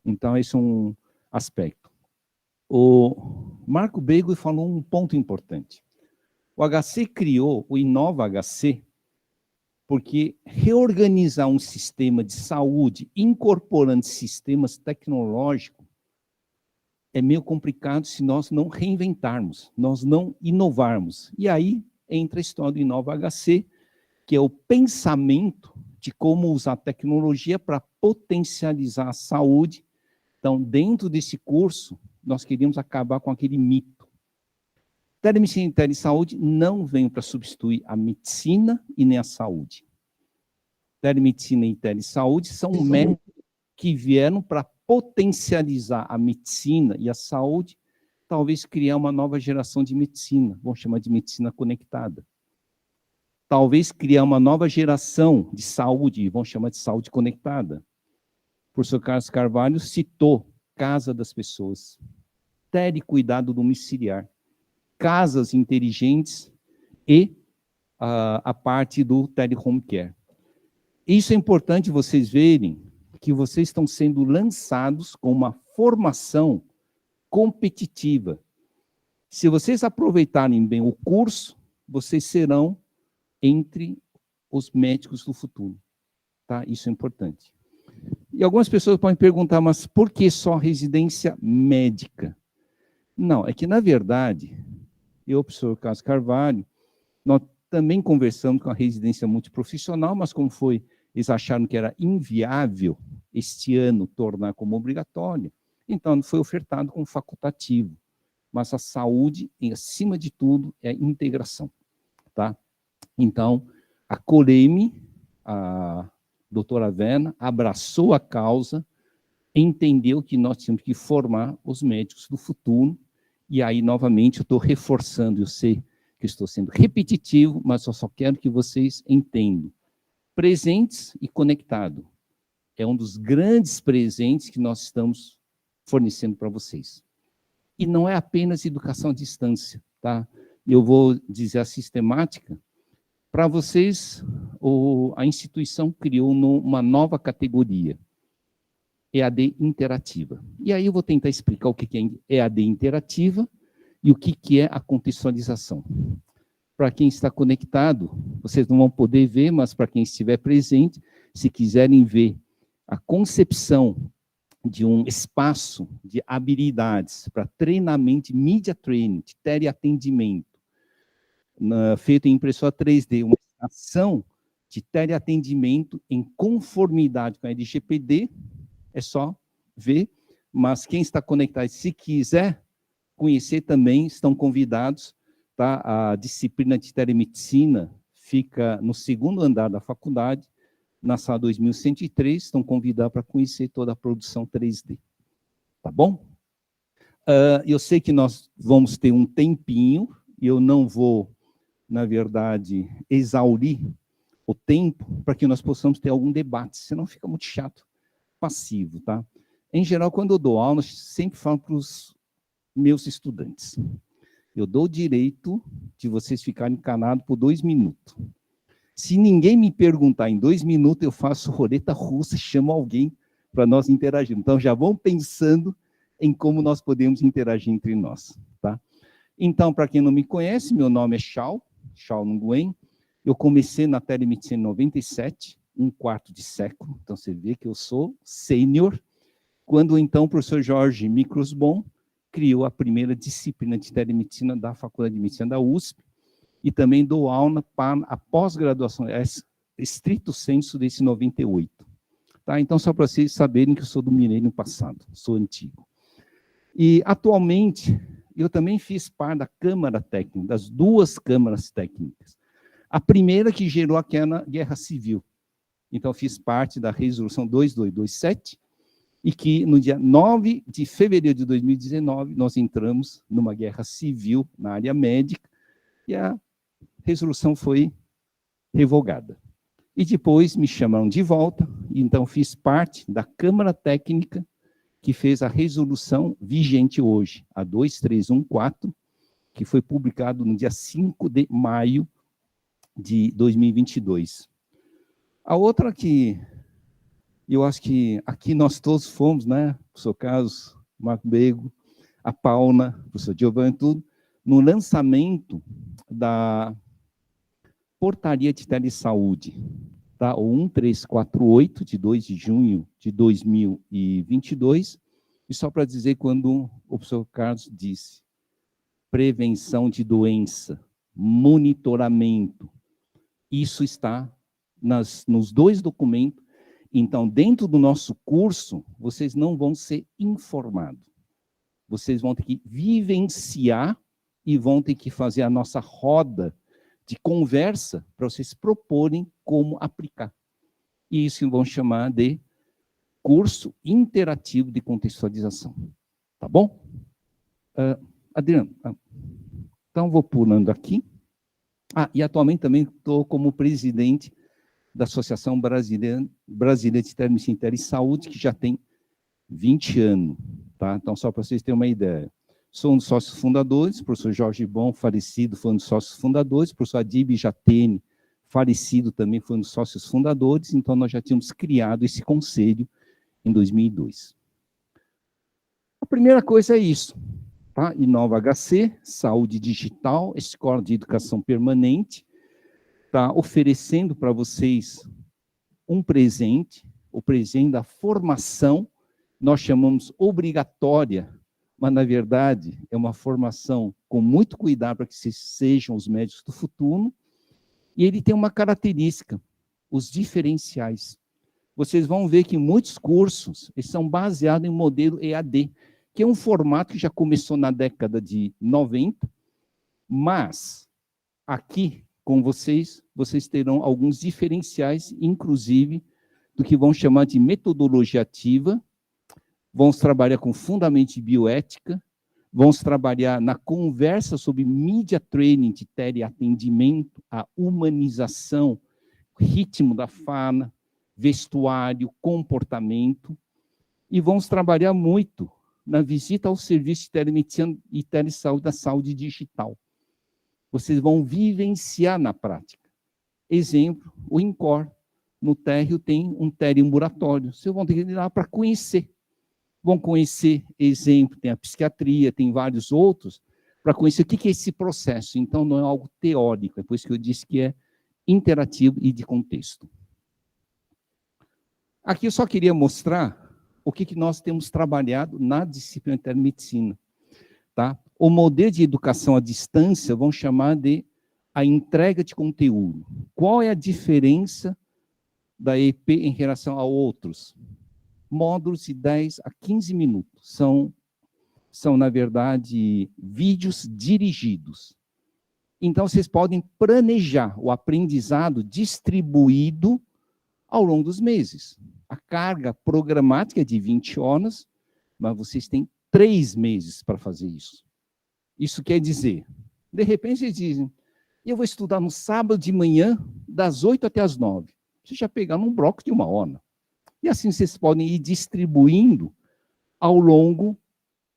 Então, esse é um aspecto. O Marco Bego falou um ponto importante. O HC criou o Inova HC porque reorganizar um sistema de saúde incorporando sistemas tecnológicos é meio complicado se nós não reinventarmos, nós não inovarmos. E aí entra a história do Inova HC, que é o pensamento de como usar a tecnologia para potencializar a saúde. Então, dentro desse curso, nós queríamos acabar com aquele mito. Telemedicina e telesaúde não vêm para substituir a medicina e nem a saúde. Telemedicina e telesaúde são métodos que vieram para potencializar a medicina e a saúde, talvez criar uma nova geração de medicina, vamos chamar de medicina conectada. Talvez criar uma nova geração de saúde, vamos chamar de saúde conectada. O professor Carlos Carvalho citou Casa das Pessoas, telecuidado domiciliar, casas inteligentes e a parte do telehome care. Isso é importante vocês verem que vocês estão sendo lançados com uma formação competitiva. Se vocês aproveitarem bem o curso, vocês serão entre os médicos do futuro. Tá? Isso é importante. E algumas pessoas podem perguntar, mas por que só residência médica? Não, é que, na verdade, eu, professor Carlos Carvalho, nós também conversamos com a residência multiprofissional, mas como foi, eles acharam que era inviável este ano tornar como obrigatório, então foi ofertado como facultativo. Mas a saúde, acima de tudo, é integração. Tá? Então, a Coreme, a doutora Verna, abraçou a causa, entendeu que nós tínhamos que formar os médicos do futuro, e aí, novamente, eu estou reforçando, eu sei que estou sendo repetitivo, mas eu só quero que vocês entendam. Presentes e conectado. É um dos grandes presentes que nós estamos fornecendo para vocês. E não é apenas educação à distância, tá? Eu vou dizer a sistemática. Para vocês, a instituição criou uma nova categoria. EAD interativa. E aí eu vou tentar explicar o que é EAD interativa e o que é a contextualização. Para quem está conectado, vocês não vão poder ver, mas para quem estiver presente, se quiserem ver a concepção de um espaço de habilidades para treinamento, media training, de teleatendimento, feito em impressora 3D, uma ação de teleatendimento em conformidade com a LGPD, é só ver, mas quem está conectado, se quiser conhecer também, estão convidados, tá? A disciplina de telemedicina fica no 2º andar da faculdade, na sala 2103, estão convidados para conhecer toda a produção 3D. Tá bom? Eu sei que nós vamos ter um tempinho, e eu não vou, na verdade, exaurir o tempo para que nós possamos ter algum debate, senão fica muito chato, passivo, tá? Em geral, quando eu dou aula, eu sempre falo para os meus estudantes, eu dou o direito de vocês ficarem calados por 2 minutos. Se ninguém me perguntar em 2 minutos, eu faço roleta russa, chamo alguém para nós interagirmos. Então, já vão pensando em como nós podemos interagir entre nós, tá? Então, para quem não me conhece, meu nome é Shao Nguyen. Eu comecei na telemedicina em 97, 1/4 de século, então você vê que eu sou sênior, quando então o professor Jorge Microsbon criou a primeira disciplina de telemedicina da Faculdade de Medicina da USP, e também dou aula para a pós-graduação, estrito sensu desse 98. Tá? Então, só para vocês saberem que eu sou do milênio passado, sou antigo. E, atualmente, eu também fiz parte da Câmara Técnica, das 2 câmaras técnicas. A primeira que gerou aquela guerra civil. Então, fiz parte da resolução 2227, e que no dia 9 de fevereiro de 2019, nós entramos numa guerra civil na área médica, e a resolução foi revogada. E depois me chamaram de volta, e então fiz parte da Câmara Técnica que fez a resolução vigente hoje, a 2314, que foi publicado no dia 5 de maio de 2022. A outra que eu acho que aqui nós todos fomos, né? O professor Carlos, Marco Bego, a Paula, o professor Giovanni, tudo, no lançamento da Portaria de Telesaúde, tá? O 1348, de 2 de junho de 2022, e só para dizer quando o professor Carlos disse, prevenção de doença, monitoramento, isso está nos 2 documentos. Então, dentro do nosso curso, vocês não vão ser informados. Vocês vão ter que vivenciar e vão ter que fazer a nossa roda de conversa para vocês proporem como aplicar. E isso vão chamar de curso interativo de contextualização. Tá bom? Adriano, então vou pulando aqui. E atualmente também estou como presidente da Associação Brasileira de Telemedicina e Saúde, que já tem 20 anos. Tá? Então, só para vocês terem uma ideia. Sou um dos sócios fundadores, o professor Jorge Bom, falecido, foi um dos sócios fundadores, o professor Adib Jatene, falecido, também foi um dos sócios fundadores, então nós já tínhamos criado esse conselho em 2002. A primeira coisa é isso, tá? Inova HC, Saúde Digital, Escola de Educação Permanente, está oferecendo para vocês um presente, o presente da formação, nós chamamos obrigatória, mas, na verdade, é uma formação com muito cuidado para que vocês sejam os médicos do futuro, e ele tem uma característica, os diferenciais. Vocês vão ver que muitos cursos eles são baseados em modelo EAD, que é um formato que já começou na década de 90, mas aqui, com vocês terão alguns diferenciais, inclusive, do que vão chamar de metodologia ativa. Vamos trabalhar com fundamento de bioética, vamos trabalhar na conversa sobre media training de teleatendimento, a humanização, ritmo da fala, vestuário, comportamento, e vamos trabalhar muito na visita ao serviço de telemedicina e telesaúde da saúde digital. Vocês vão vivenciar na prática. Exemplo, o INCOR, no térreo tem um téreo-ambulatório. Vocês vão ter que ir lá para conhecer. Vão conhecer, exemplo, tem a psiquiatria, tem vários outros, para conhecer o que é esse processo. Então, não é algo teórico, é por isso que eu disse que é interativo e de contexto. Aqui eu só queria mostrar o que nós temos trabalhado na disciplina de telemedicina. Tá? O modelo de educação à distância vão chamar de a entrega de conteúdo. Qual é a diferença da EP em relação a outros? Módulos de 10 a 15 minutos. São, na verdade, vídeos dirigidos. Então, vocês podem planejar o aprendizado distribuído ao longo dos meses. A carga programática é de 20 horas, mas vocês têm 3 meses para fazer isso. Isso quer dizer, de repente, vocês dizem, eu vou estudar no sábado de manhã, das 8 até as 9. Vocês já pegaram um bloco de 1 hora. E assim vocês podem ir distribuindo ao longo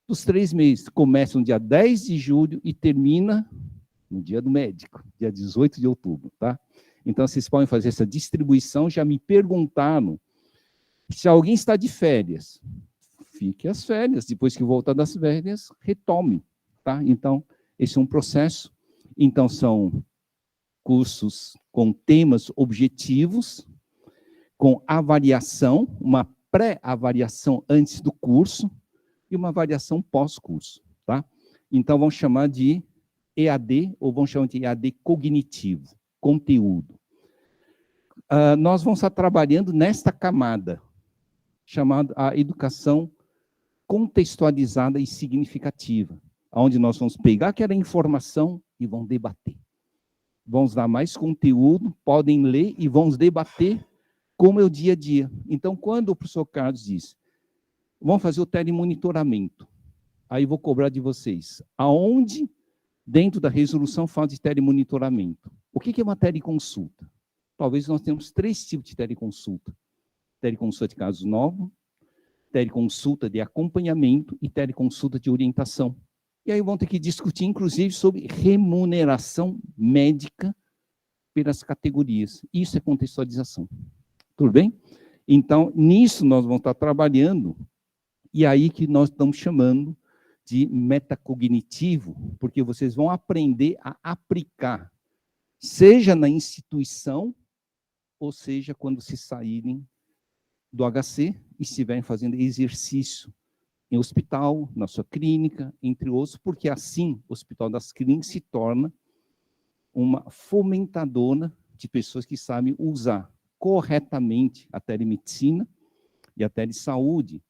dos 3 meses. Começa no dia 10 de julho e termina no dia do médico, dia 18 de outubro, tá? Então, vocês podem fazer essa distribuição. Já me perguntaram se alguém está de férias. Fique as férias. Depois que voltar das férias, retome, tá? Então, esse é um processo. Então, são cursos com temas objetivos, com avaliação, uma pré-avaliação antes do curso e uma avaliação pós-curso, tá? Então, vamos chamar de EAD, ou vamos chamar de EAD cognitivo, conteúdo. Nós vamos estar trabalhando nesta camada, chamada a educação contextualizada e significativa, onde nós vamos pegar aquela informação e vamos debater. Vamos dar mais conteúdo, podem ler e vamos debater como é o dia a dia. Então, quando o professor Carlos diz, vamos fazer o telemonitoramento, aí vou cobrar de vocês, aonde, dentro da resolução, fala de telemonitoramento? O que é uma teleconsulta? Talvez nós tenhamos 3 tipos de teleconsulta. Teleconsulta de casos novos, teleconsulta de acompanhamento e teleconsulta de orientação. E aí vão ter que discutir, inclusive, sobre remuneração médica pelas categorias. Isso é contextualização. Tudo bem? Então, nisso nós vamos estar trabalhando, e aí que nós estamos chamando de metacognitivo, porque vocês vão aprender a aplicar, seja na instituição, ou seja, quando se saírem do HC e estiverem fazendo exercício em hospital, na sua clínica, entre outros, porque assim o Hospital das Clínicas se torna uma fomentadora de pessoas que sabem usar corretamente a telemedicina e a telesaúde,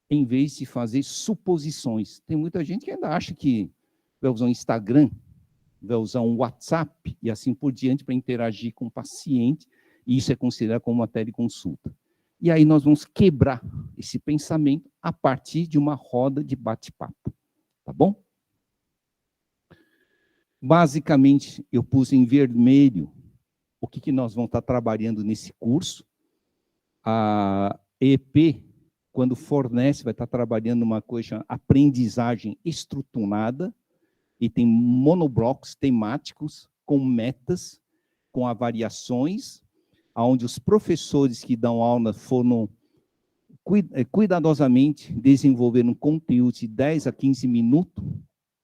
em vez de fazer suposições. Tem muita gente que ainda acha que vai usar um Instagram, vai usar um WhatsApp e assim por diante para interagir com o paciente, e isso é considerado como uma teleconsulta. E aí nós vamos quebrar esse pensamento a partir de uma roda de bate-papo, tá bom? Basicamente, eu pus em vermelho o que nós vamos estar trabalhando nesse curso. A EP, quando fornece, vai estar trabalhando uma coisa chamada aprendizagem estruturada, e tem monoblocos temáticos com metas, com avaliações, onde os professores que dão aula foram cuidadosamente desenvolver um conteúdo de 10 a 15 minutos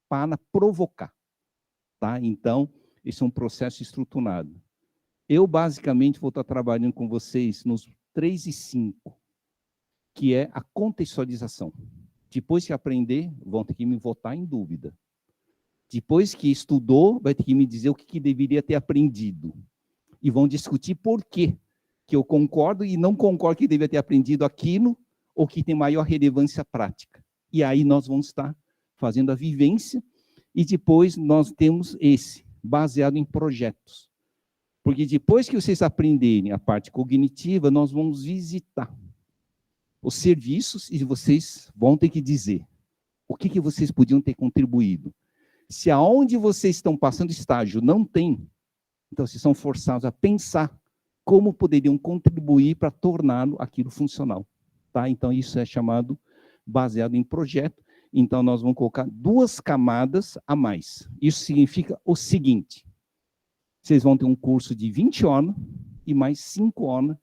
para provocar. Tá? Então, esse é um processo estruturado. Eu, basicamente, vou estar trabalhando com vocês nos 3 e 5, que é a contextualização. Depois que aprender, vão ter que me votar em dúvida. Depois que estudou, vai ter que me dizer o que deveria ter aprendido. E vão discutir por quê que eu concordo e não concordo que deveria ter aprendido aquilo ou que tem maior relevância prática. E aí nós vamos estar fazendo a vivência e depois nós temos esse, baseado em projetos. Porque depois que vocês aprenderem a parte cognitiva, nós vamos visitar os serviços e vocês vão ter que dizer o que vocês podiam ter contribuído. Se aonde vocês estão passando estágio não tem, então vocês são forçados a pensar como poderiam contribuir para torná-lo aquilo funcional. Tá? Então isso é chamado baseado em projeto. Então nós vamos colocar 2 camadas a mais. Isso significa o seguinte: vocês vão ter um curso de 20 horas e mais 5 horas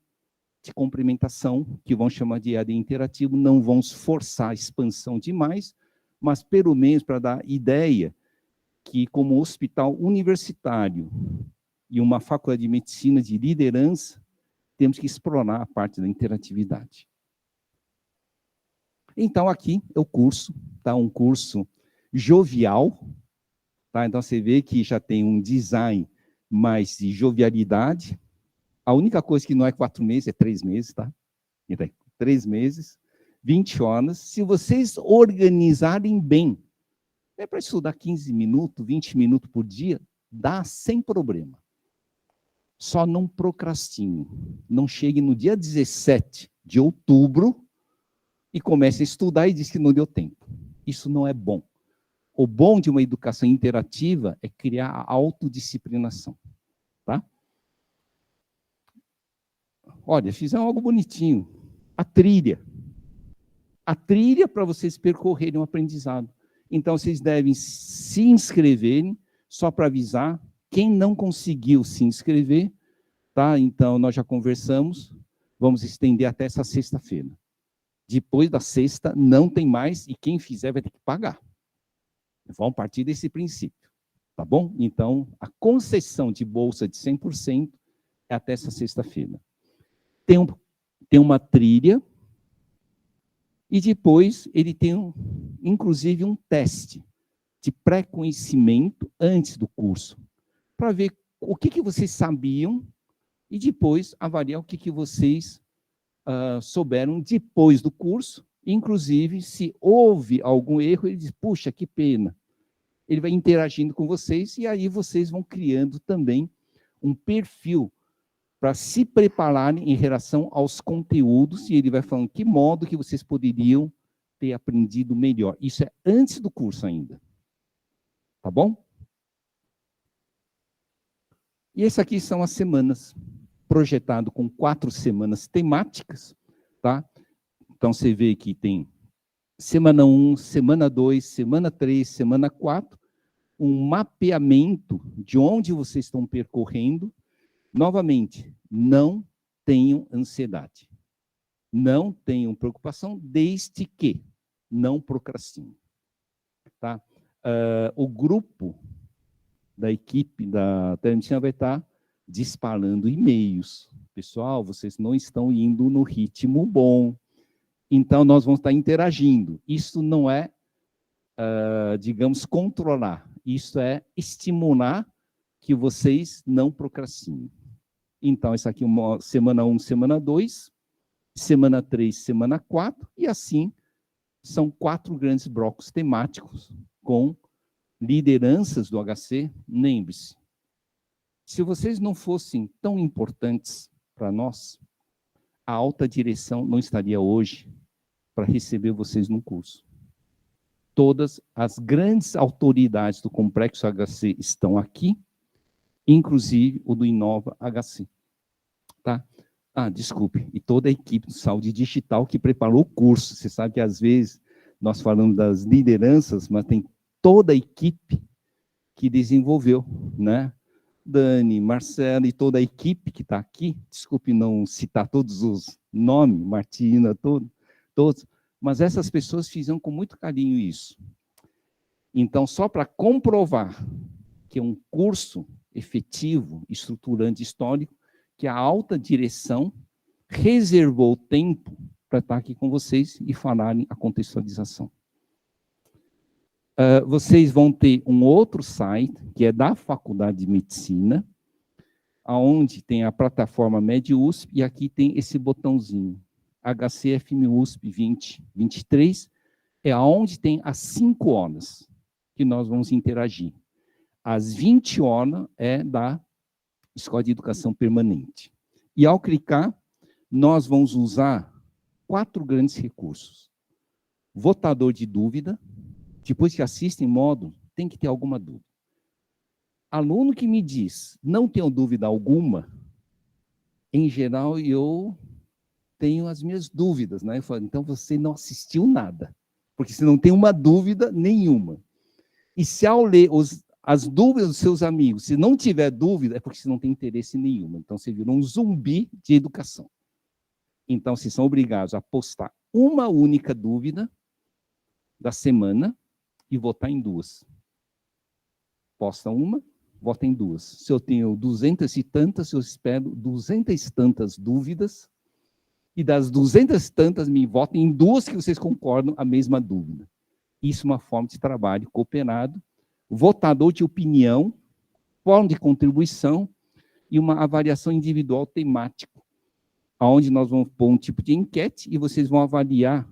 de complementação, que vão chamar de EAD interativo, não vão forçar a expansão demais, mas pelo menos para dar ideia que, como hospital universitário e uma faculdade de medicina de liderança, temos que explorar a parte da interatividade. Então, aqui é o curso, tá? Um curso jovial, tá? Então, você vê que já tem um design mais de jovialidade. A única coisa que não é 4 meses, é 3 meses, tá? Então, 3 meses, 20 horas. Se vocês organizarem bem, é para estudar 15 minutos, 20 minutos por dia, dá sem problema. Só não procrastine. Não chegue no dia 17 de outubro e comece a estudar e diz que não deu tempo. Isso não é bom. O bom de uma educação interativa é criar a autodisciplinação. Tá? Olha, fizeram algo bonitinho. A trilha. A trilha para vocês percorrerem o aprendizado. Então, vocês devem se inscreverem, só para avisar. Quem não conseguiu se inscrever, tá? Então, nós já conversamos, vamos estender até essa sexta-feira. Depois da sexta, não tem mais, e quem fizer vai ter que pagar. Vamos partir desse princípio, tá bom? Então, a concessão de bolsa de 100% é até essa sexta-feira. Tem uma trilha, e depois ele tem, inclusive, um teste de pré-conhecimento antes do curso, para ver o que vocês sabiam e depois avaliar o que vocês souberam depois do curso. Inclusive, se houve algum erro, ele diz, puxa, que pena. Ele vai interagindo com vocês e aí vocês vão criando também um perfil para se prepararem em relação aos conteúdos, e ele vai falando que modo que vocês poderiam ter aprendido melhor. Isso é antes do curso ainda. Tá bom? E essas aqui são as semanas, projetado com 4 semanas temáticas, tá? Então, você vê que tem semana 1, semana 2, semana 3, semana 4, um mapeamento de onde vocês estão percorrendo. Novamente, não tenham ansiedade. Não tenham preocupação, desde que não procrastinem. Tá? O grupo da equipe da telemedicina vai estar disparando e-mails. Pessoal, vocês não estão indo no ritmo bom. Então, nós vamos estar interagindo. Isso não é, digamos, controlar. Isso é estimular que vocês não procrastinem. Então, essa aqui é semana 1, semana 2, semana 3, semana 4, e assim são 4 grandes blocos temáticos com lideranças do HC. Lembre-se, se vocês não fossem tão importantes para nós, a alta direção não estaria hoje para receber vocês no curso. Todas as grandes autoridades do Complexo HC estão aqui, inclusive o do Inova HC. Tá? Desculpe, e toda a equipe de saúde digital que preparou o curso. Você sabe que, às vezes, nós falamos das lideranças, mas tem toda a equipe que desenvolveu, né? Dani, Marcela e toda a equipe que está aqui, desculpe não citar todos os nomes, Martina, todos, mas essas pessoas fizeram com muito carinho isso. Então, só para comprovar que é um curso efetivo, estruturante, histórico, que a alta direção reservou tempo para estar aqui com vocês e falarem a contextualização. Vocês vão ter um outro site, que é da Faculdade de Medicina, onde tem a plataforma MedUSP, e aqui tem esse botãozinho, HCFM USP 2023, é onde tem as 5 horas que nós vamos interagir. As 20 horas é da Escola de Educação Permanente. E ao clicar, nós vamos usar 4 grandes recursos. Votador de dúvida. Depois que assistem módulo, tem que ter alguma dúvida. Aluno que me diz, não tenho dúvida alguma, em geral, eu tenho as minhas dúvidas, né? Eu falo, então você não assistiu nada, porque você não tem uma dúvida nenhuma. E se ao ler as dúvidas dos seus amigos, se não tiver dúvida, é porque você não tem interesse nenhuma. Então, você virou um zumbi de educação. Então, vocês são obrigados a postar uma única dúvida da semana e votar em 2. Posta uma, vota em 2. Se eu tenho 200 e tantas, eu espero 200 e tantas dúvidas, e das 200 e tantas me votem em 2 que vocês concordam a mesma dúvida. Isso é uma forma de trabalho cooperado, votador de opinião, forma de contribuição e uma avaliação individual temática, onde nós vamos pôr um tipo de enquete e vocês vão avaliar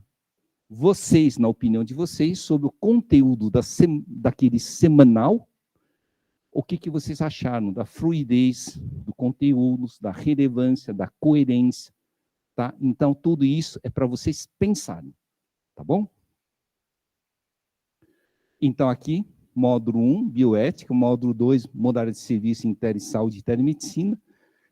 vocês, na opinião de vocês, sobre o conteúdo daquele semanal, o que vocês acharam da fluidez do conteúdo, da relevância, da coerência, tá? Então, tudo isso é para vocês pensarem, tá bom? Então, aqui, módulo 1, bioética, módulo 2, modalidade de serviço em telesaúde e telemedicina.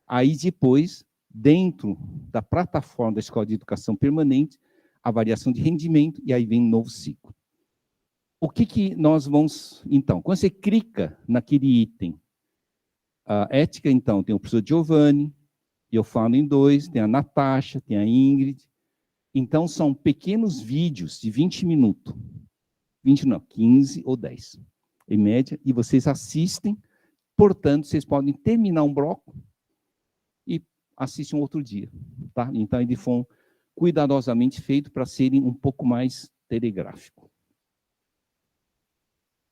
Aí, depois, dentro da plataforma da Escola de Educação Permanente, avaliação de rendimento, e aí vem um novo ciclo. O que nós vamos... Então, quando você clica naquele item, a ética, então, tem o professor Giovanni, eu falo em 2, tem a Natasha, tem a Ingrid. Então, são pequenos vídeos de 20 minutos. 20 não, 15 ou 10, em média, e vocês assistem, portanto, vocês podem terminar um bloco e assistir um outro dia, tá? Então, eles foram cuidadosamente feitos para serem um pouco mais telegráficos.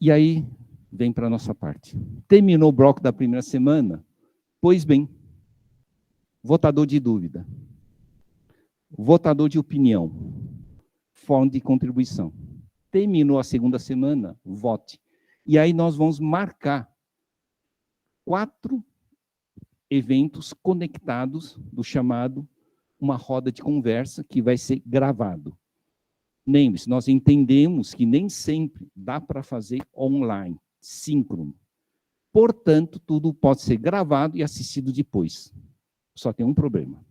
E aí, vem para a nossa parte. Terminou o bloco da primeira semana? Pois bem, votador de dúvida, votador de opinião, forma de contribuição. Terminou a segunda semana, vote. E aí nós vamos marcar 4 eventos conectados do chamado uma roda de conversa que vai ser gravado. Lembre-se, nós entendemos que nem sempre dá para fazer online, síncrono. Portanto, tudo pode ser gravado e assistido depois. Só tem um problema.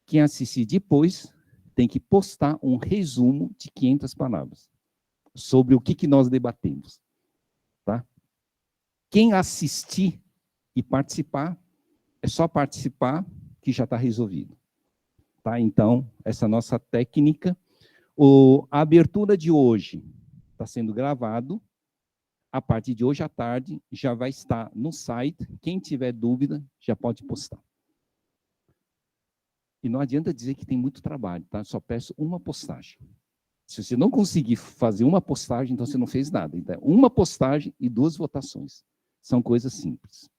Quem assistir depois tem que postar um resumo de 500 palavras sobre o que nós debatemos. Tá? Quem assistir e participar, é só participar que já está resolvido. Tá? Então, essa nossa técnica, a abertura de hoje está sendo gravado, a partir de hoje à tarde já vai estar no site, quem tiver dúvida já pode postar. E não adianta dizer que tem muito trabalho, tá? Só peço uma postagem. Se você não conseguir fazer uma postagem, então você não fez nada. Então, uma postagem e 2 votações. São coisas simples.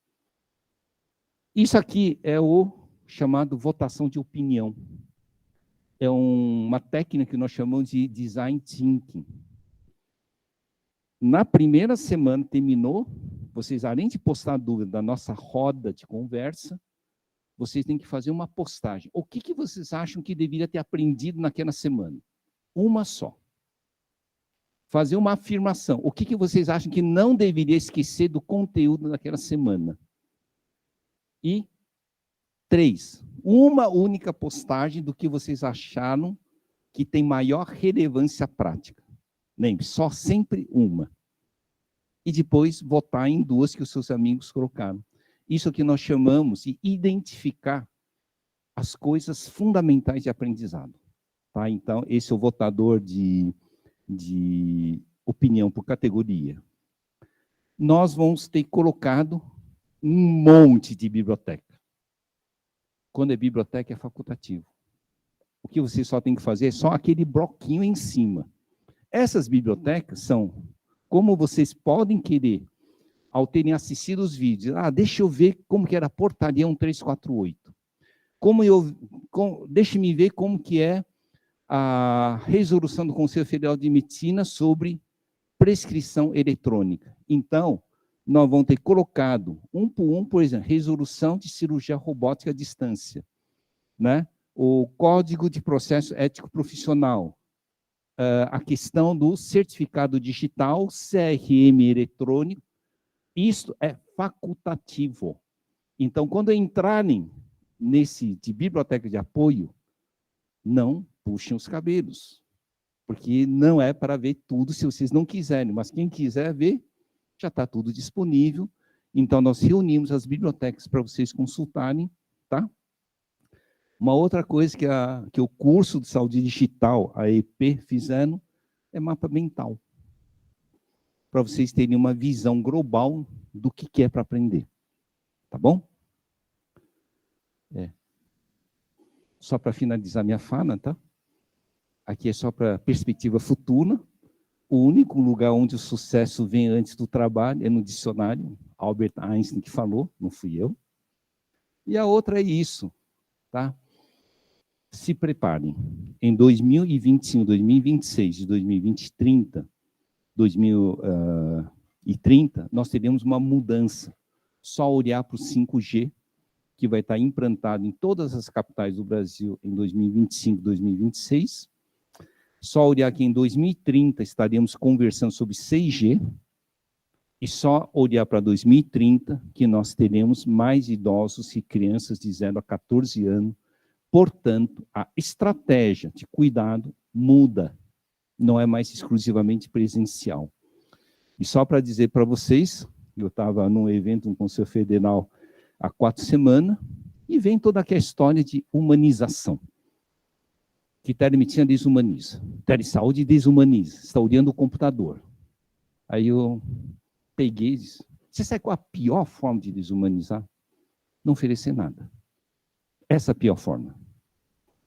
Isso aqui é o chamado votação de opinião. É uma técnica que nós chamamos de design thinking. Na primeira semana, terminou, vocês, além de postar a dúvida da nossa roda de conversa, vocês têm que fazer uma postagem. O que vocês acham que deveria ter aprendido naquela semana? Uma só. Fazer uma afirmação. O que vocês acham que não deveria esquecer do conteúdo daquela semana? E 3. Uma única postagem do que vocês acharam que tem maior relevância prática. Lembre, só sempre uma. E depois votar em 2 que os seus amigos colocaram. Isso que nós chamamos de identificar as coisas fundamentais de aprendizado. Tá? Então, esse é o votador de opinião por categoria. Nós vamos ter colocado um monte de biblioteca. Quando é biblioteca, é facultativo. O que você só tem que fazer é só aquele bloquinho em cima. Essas bibliotecas são, como vocês podem querer, ao terem assistido os vídeos, deixa eu ver como que era a portaria 1348. Deixe-me ver como que é a resolução do Conselho Federal de Medicina sobre prescrição eletrônica. Então, nós vamos ter colocado, um por um, por exemplo, resolução de cirurgia robótica à distância, né? O Código de Processo Ético Profissional, a questão do certificado digital, CRM eletrônico, isso é facultativo. Então, quando entrarem nesse de biblioteca de apoio, não puxem os cabelos, porque não é para ver tudo se vocês não quiserem, mas quem quiser ver, já está tudo disponível. Então, nós reunimos as bibliotecas para vocês consultarem, tá? Uma outra coisa que o curso de saúde digital, a EP, fizeram, é mapa mental. Para vocês terem uma visão global do que é para aprender. Tá bom? Só para finalizar minha fala, tá? Aqui é só para perspectiva futura. O único lugar onde o sucesso vem antes do trabalho é no dicionário. Albert Einstein que falou, não fui eu. E a outra é isso, tá? Se preparem. Em 2025, 2026 e 2030, nós teremos uma mudança. Só olhar para o 5G, que vai estar implantado em todas as capitais do Brasil em 2025, 2026. Só olhar que em 2030 estaremos conversando sobre 6G. E só olhar para 2030 que nós teremos mais idosos e crianças de 0 a 14 anos. Portanto, a estratégia de cuidado muda. Não é mais exclusivamente presencial. E só para dizer para vocês, eu estava num evento no Conselho Federal há 4 semanas, e vem toda aquela história de humanização. Que telemedicina desumaniza, telesaúde desumaniza, está olhando o computador. Aí eu peguei e disse, você sabe qual a pior forma de desumanizar? Não oferecer nada. Essa é a pior forma.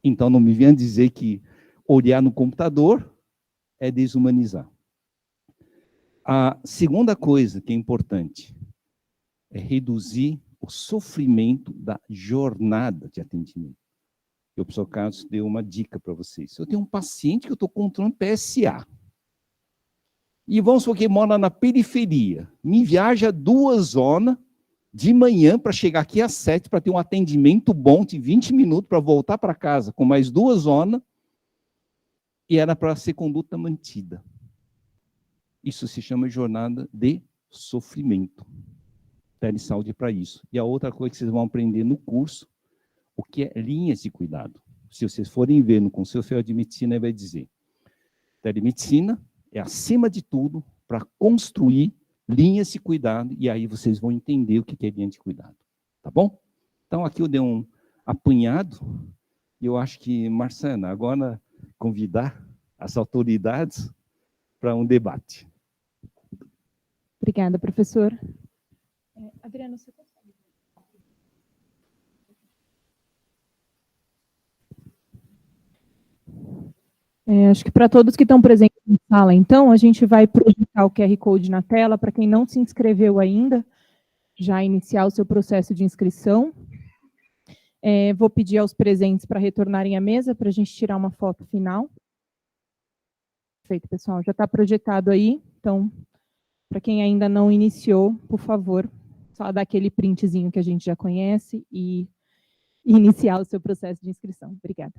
Então não me venha dizer que olhar no computador é desumanizar. A segunda coisa que é importante é reduzir o sofrimento da jornada de atendimento. O professor Carlos deu uma dica para vocês. Eu tenho um paciente que eu estou controlando PSA. E vamos supor que ele mora na periferia. Me viaja 2 horas de manhã para chegar aqui às 7 para ter um atendimento bom de 20 minutos para voltar para casa com mais 2 horas. E era para ser conduta mantida. Isso se chama jornada de sofrimento. Telesaúde para isso. E a outra coisa que vocês vão aprender no curso, o que é linhas de cuidado. Se vocês forem ver no Conselho Federal de Medicina, ele vai dizer, telemedicina é, acima de tudo, para construir linhas de cuidado, e aí vocês vão entender o que é linha de cuidado. Tá bom? Então, aqui eu dei um apanhado, e eu acho que, Marcana, agora convidar as autoridades para um debate. Obrigada, professor. Adriano, você consegue? Acho que para todos que estão presentes na sala, então, a gente vai projetar o QR Code na tela, para quem não se inscreveu ainda, já iniciar o seu processo de inscrição. Vou pedir aos presentes para retornarem à mesa, para a gente tirar uma foto final. Perfeito, pessoal, já está projetado aí, então, para quem ainda não iniciou, por favor, só dar aquele printzinho que a gente já conhece e iniciar o seu processo de inscrição. Obrigada.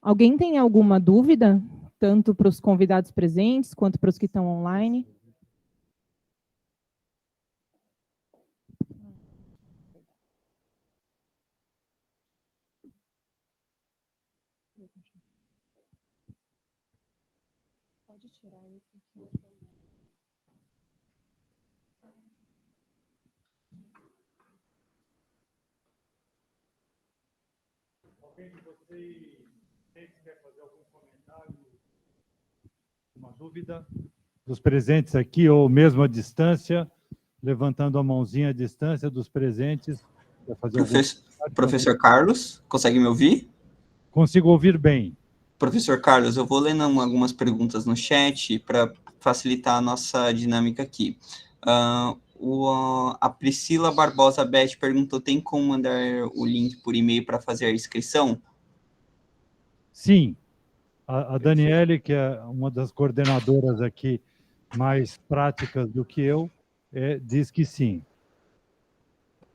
Alguém tem alguma dúvida, tanto para os convidados presentes, quanto para os que estão online? Pode tirar isso aqui. Alguém de vocês quer fazer algum comentário, uma dúvida dos presentes aqui, ou mesmo à distância, levantando a mãozinha à distância dos presentes. Fazer Professor Carlos, consegue me ouvir? Consigo ouvir bem. Professor Carlos, eu vou lendo algumas perguntas no chat para facilitar a nossa dinâmica aqui. A Priscila Barbosa Beth perguntou, tem como mandar o link por e-mail para fazer a inscrição? Sim. A Daniele, que é uma das coordenadoras aqui mais práticas do que eu, diz que sim.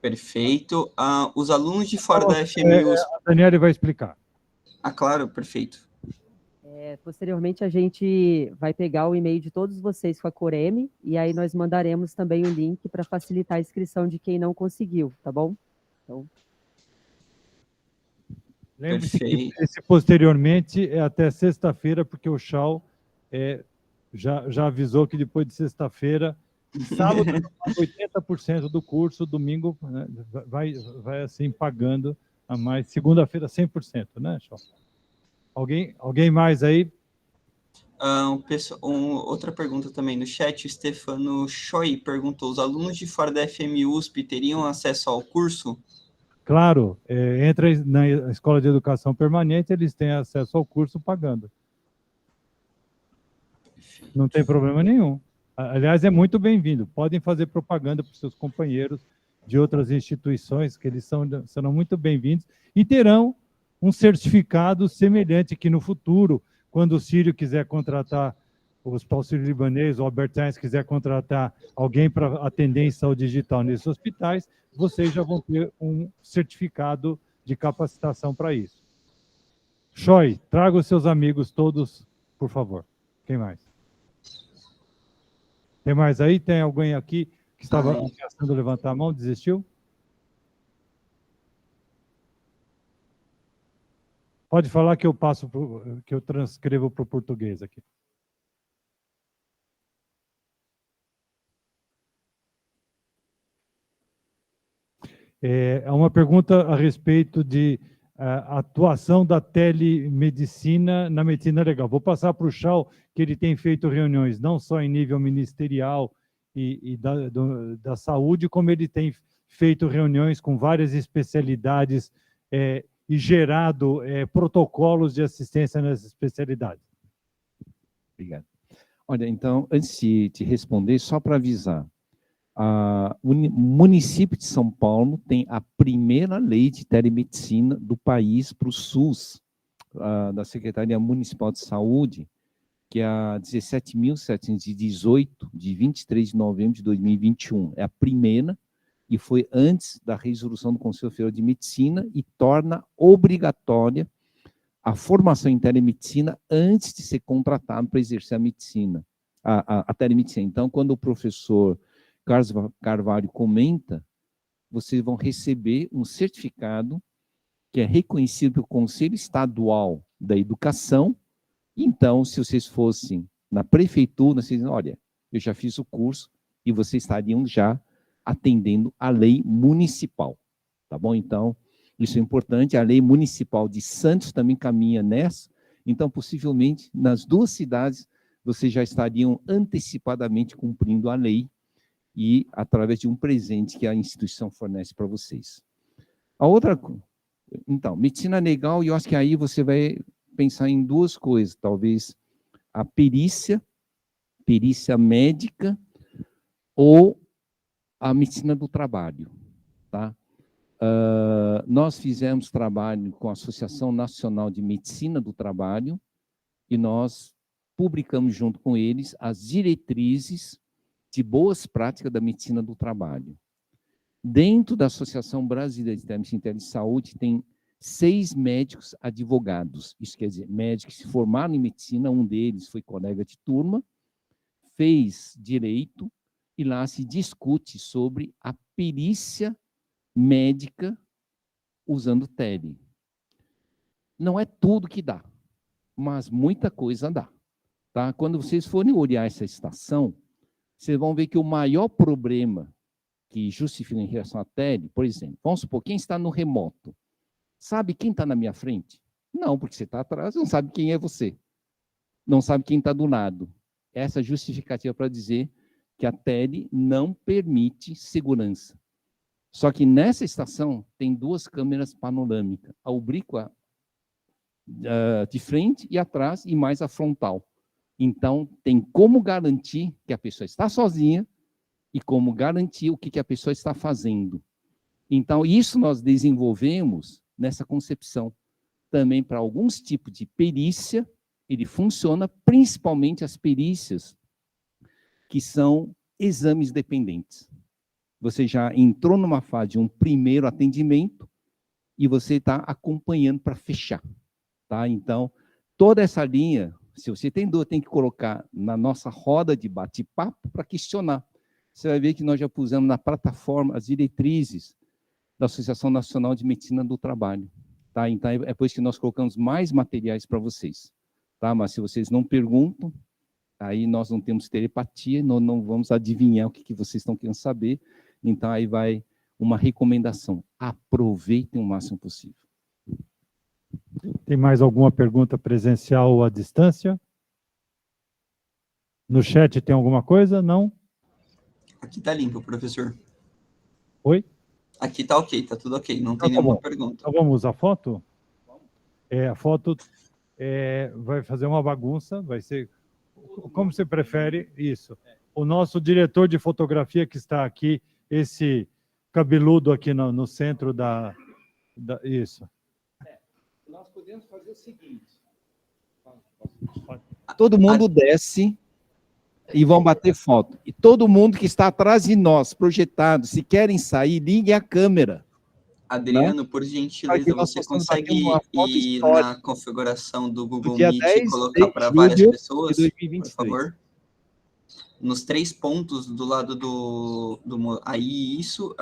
Perfeito. Os alunos de fora da FMU... A Daniele vai explicar. Claro, perfeito. Posteriormente, a gente vai pegar o e-mail de todos vocês com a Coreme, e aí nós mandaremos também o link para facilitar a inscrição de quem não conseguiu, tá bom? Então... Lembre-se que Perfeito. esse posteriormente é até sexta-feira, porque o Chau já avisou que depois de sexta-feira, sábado 80% do curso, domingo, né, vai assim pagando a mais, segunda-feira 100%, né, Chau? Alguém mais aí? Outra pergunta também no chat, o Stefano Choi perguntou, os alunos de fora da FMUSP teriam acesso ao curso? Claro, entra na Escola de Educação Permanente, eles têm acesso ao curso pagando. Não tem problema nenhum. Aliás, é muito bem-vindo. Podem fazer propaganda para os seus companheiros de outras instituições, que eles serão muito bem-vindos e terão um certificado semelhante que no futuro, quando o Sírio quiser contratar o Hospital Sírio-Libanês, ou o Albert Einstein quiser contratar alguém para atender em saúde digital nesses hospitais, vocês já vão ter um certificado de capacitação para isso. Choi, traga os seus amigos todos, por favor. Quem mais? Tem mais aí? Tem alguém aqui que estava ameaçando levantar a mão? Desistiu? Pode falar que eu que eu transcrevo para o português aqui. É uma pergunta a respeito de atuação da telemedicina na medicina legal. Vou passar para o Chau, que ele tem feito reuniões não só em nível ministerial e da saúde, como ele tem feito reuniões com várias especialidades e gerado protocolos de assistência nessas especialidades. Obrigado. Olha, então, antes de te responder, só para avisar, o município de São Paulo tem a primeira lei de telemedicina do país para o SUS, da Secretaria Municipal de Saúde, que é a 17.718, de 23 de novembro de 2021. É a primeira, e foi antes da resolução do Conselho Federal de Medicina, e torna obrigatória a formação em telemedicina antes de ser contratado para exercer a medicina, a telemedicina. Então, quando o professor Carlos Carvalho comenta, vocês vão receber um certificado que é reconhecido pelo Conselho Estadual da Educação. Então, se vocês fossem na prefeitura, vocês dizem, olha, eu já fiz o curso e vocês estariam já atendendo a lei municipal, tá bom? Então, isso é importante. A lei municipal de Santos também caminha nessa. Então, possivelmente, nas duas cidades, vocês já estariam antecipadamente cumprindo a lei e através de um presente que a instituição fornece para vocês. A outra, então, medicina legal, e eu acho que aí você vai pensar em duas coisas, talvez a perícia médica ou a medicina do trabalho, tá? Nós fizemos trabalho com a Associação Nacional de Medicina do Trabalho e nós publicamos junto com eles as diretrizes de boas práticas da medicina do trabalho. Dentro da Associação Brasileira de Telemedicina e Saúde, tem 6 médicos advogados. Isso quer dizer, médicos que se formaram em medicina, um deles foi colega de turma, fez direito, e lá se discute sobre a perícia médica usando tele. Não é tudo que dá, mas muita coisa dá. Tá? Quando vocês forem olhar essa estação, vocês vão ver que o maior problema que justifica em relação à tele, por exemplo, vamos supor, quem está no remoto, sabe quem está na minha frente? Não, porque você está atrás, não sabe quem é você. Não sabe quem está do lado. Essa é a justificativa para dizer que a tele não permite segurança. Só que nessa estação tem 2 câmeras panorâmicas, a oblíqua de frente e atrás, e mais a frontal. Então, tem como garantir que a pessoa está sozinha e como garantir o que a pessoa está fazendo. Então, isso nós desenvolvemos nessa concepção. Também para alguns tipos de perícia, ele funciona, principalmente as perícias que são exames dependentes. Você já entrou numa fase de um primeiro atendimento e você está acompanhando para fechar. Tá? Então, toda essa linha, se você tem dúvida, tem que colocar na nossa roda de bate-papo para questionar. Você vai ver que nós já pusemos na plataforma as diretrizes da Associação Nacional de Medicina do Trabalho. tá? Então, é por isso que nós colocamos mais materiais para vocês, tá? Mas se vocês não perguntam, aí nós não temos telepatia, nós não vamos adivinhar o que vocês estão querendo saber. Então, aí vai uma recomendação. Aproveitem o máximo possível. Tem mais alguma pergunta presencial ou à distância? No chat tem alguma coisa? Não? Aqui tá limpo, professor. Oi? Aqui tá ok, tá tudo ok, não tem Tá nenhuma bom. pergunta. Então vamos usar foto? A foto vai fazer uma bagunça, vai ser... Como você prefere isso? O nosso diretor de fotografia que está aqui, esse cabeludo aqui no centro da... Isso. Nós podemos fazer o seguinte. Todo mundo desce e vão bater foto. E todo mundo que está atrás de nós, projetado, se querem sair, ligue a câmera. Adriano, por gentileza, você consegue ir na configuração do Google Meet e colocar para várias pessoas, por favor? Nos 3 pontos do lado do aí, isso,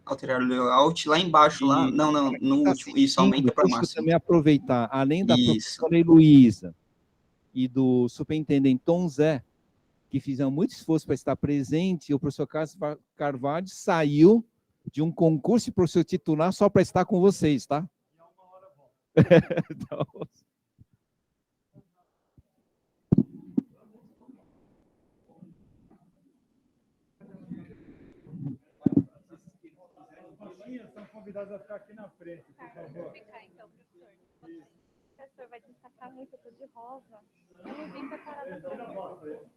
alterar o layout, lá embaixo, lá, não, no último, isso, aumenta para máximo. Também aproveitar, além da professora Heloísa e do superintendente Tom Zé, que fizeram muito esforço para estar presente, o professor Carlos Carvalho saiu de um concurso de professor titular só para estar com vocês, tá? Então... São convidados a ficar aqui na frente, por favor. Ficar, então, professor. O professor vai destacar muito, eu tô de rosa. Eu não vim preparada para isso.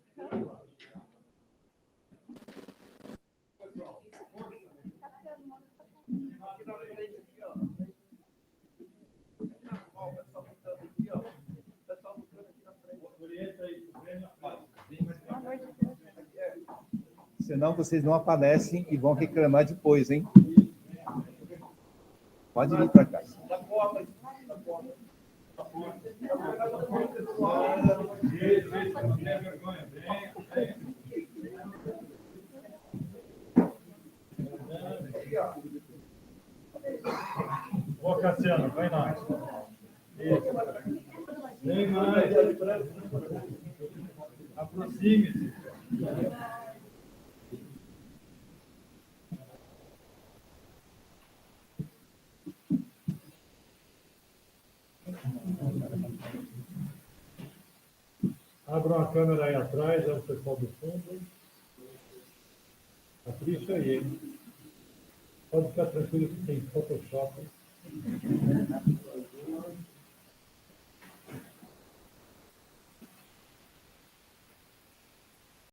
Senão vocês não aparecem e vão reclamar depois, hein? Pode vir para cá. Ô, Cassiano, vai lá. Isso. Vem mais. Aproxime-se. Abram a câmera aí atrás, é o pessoal do fundo. Capricha aí, hein? Pode ficar tranquilo que tem Photoshop.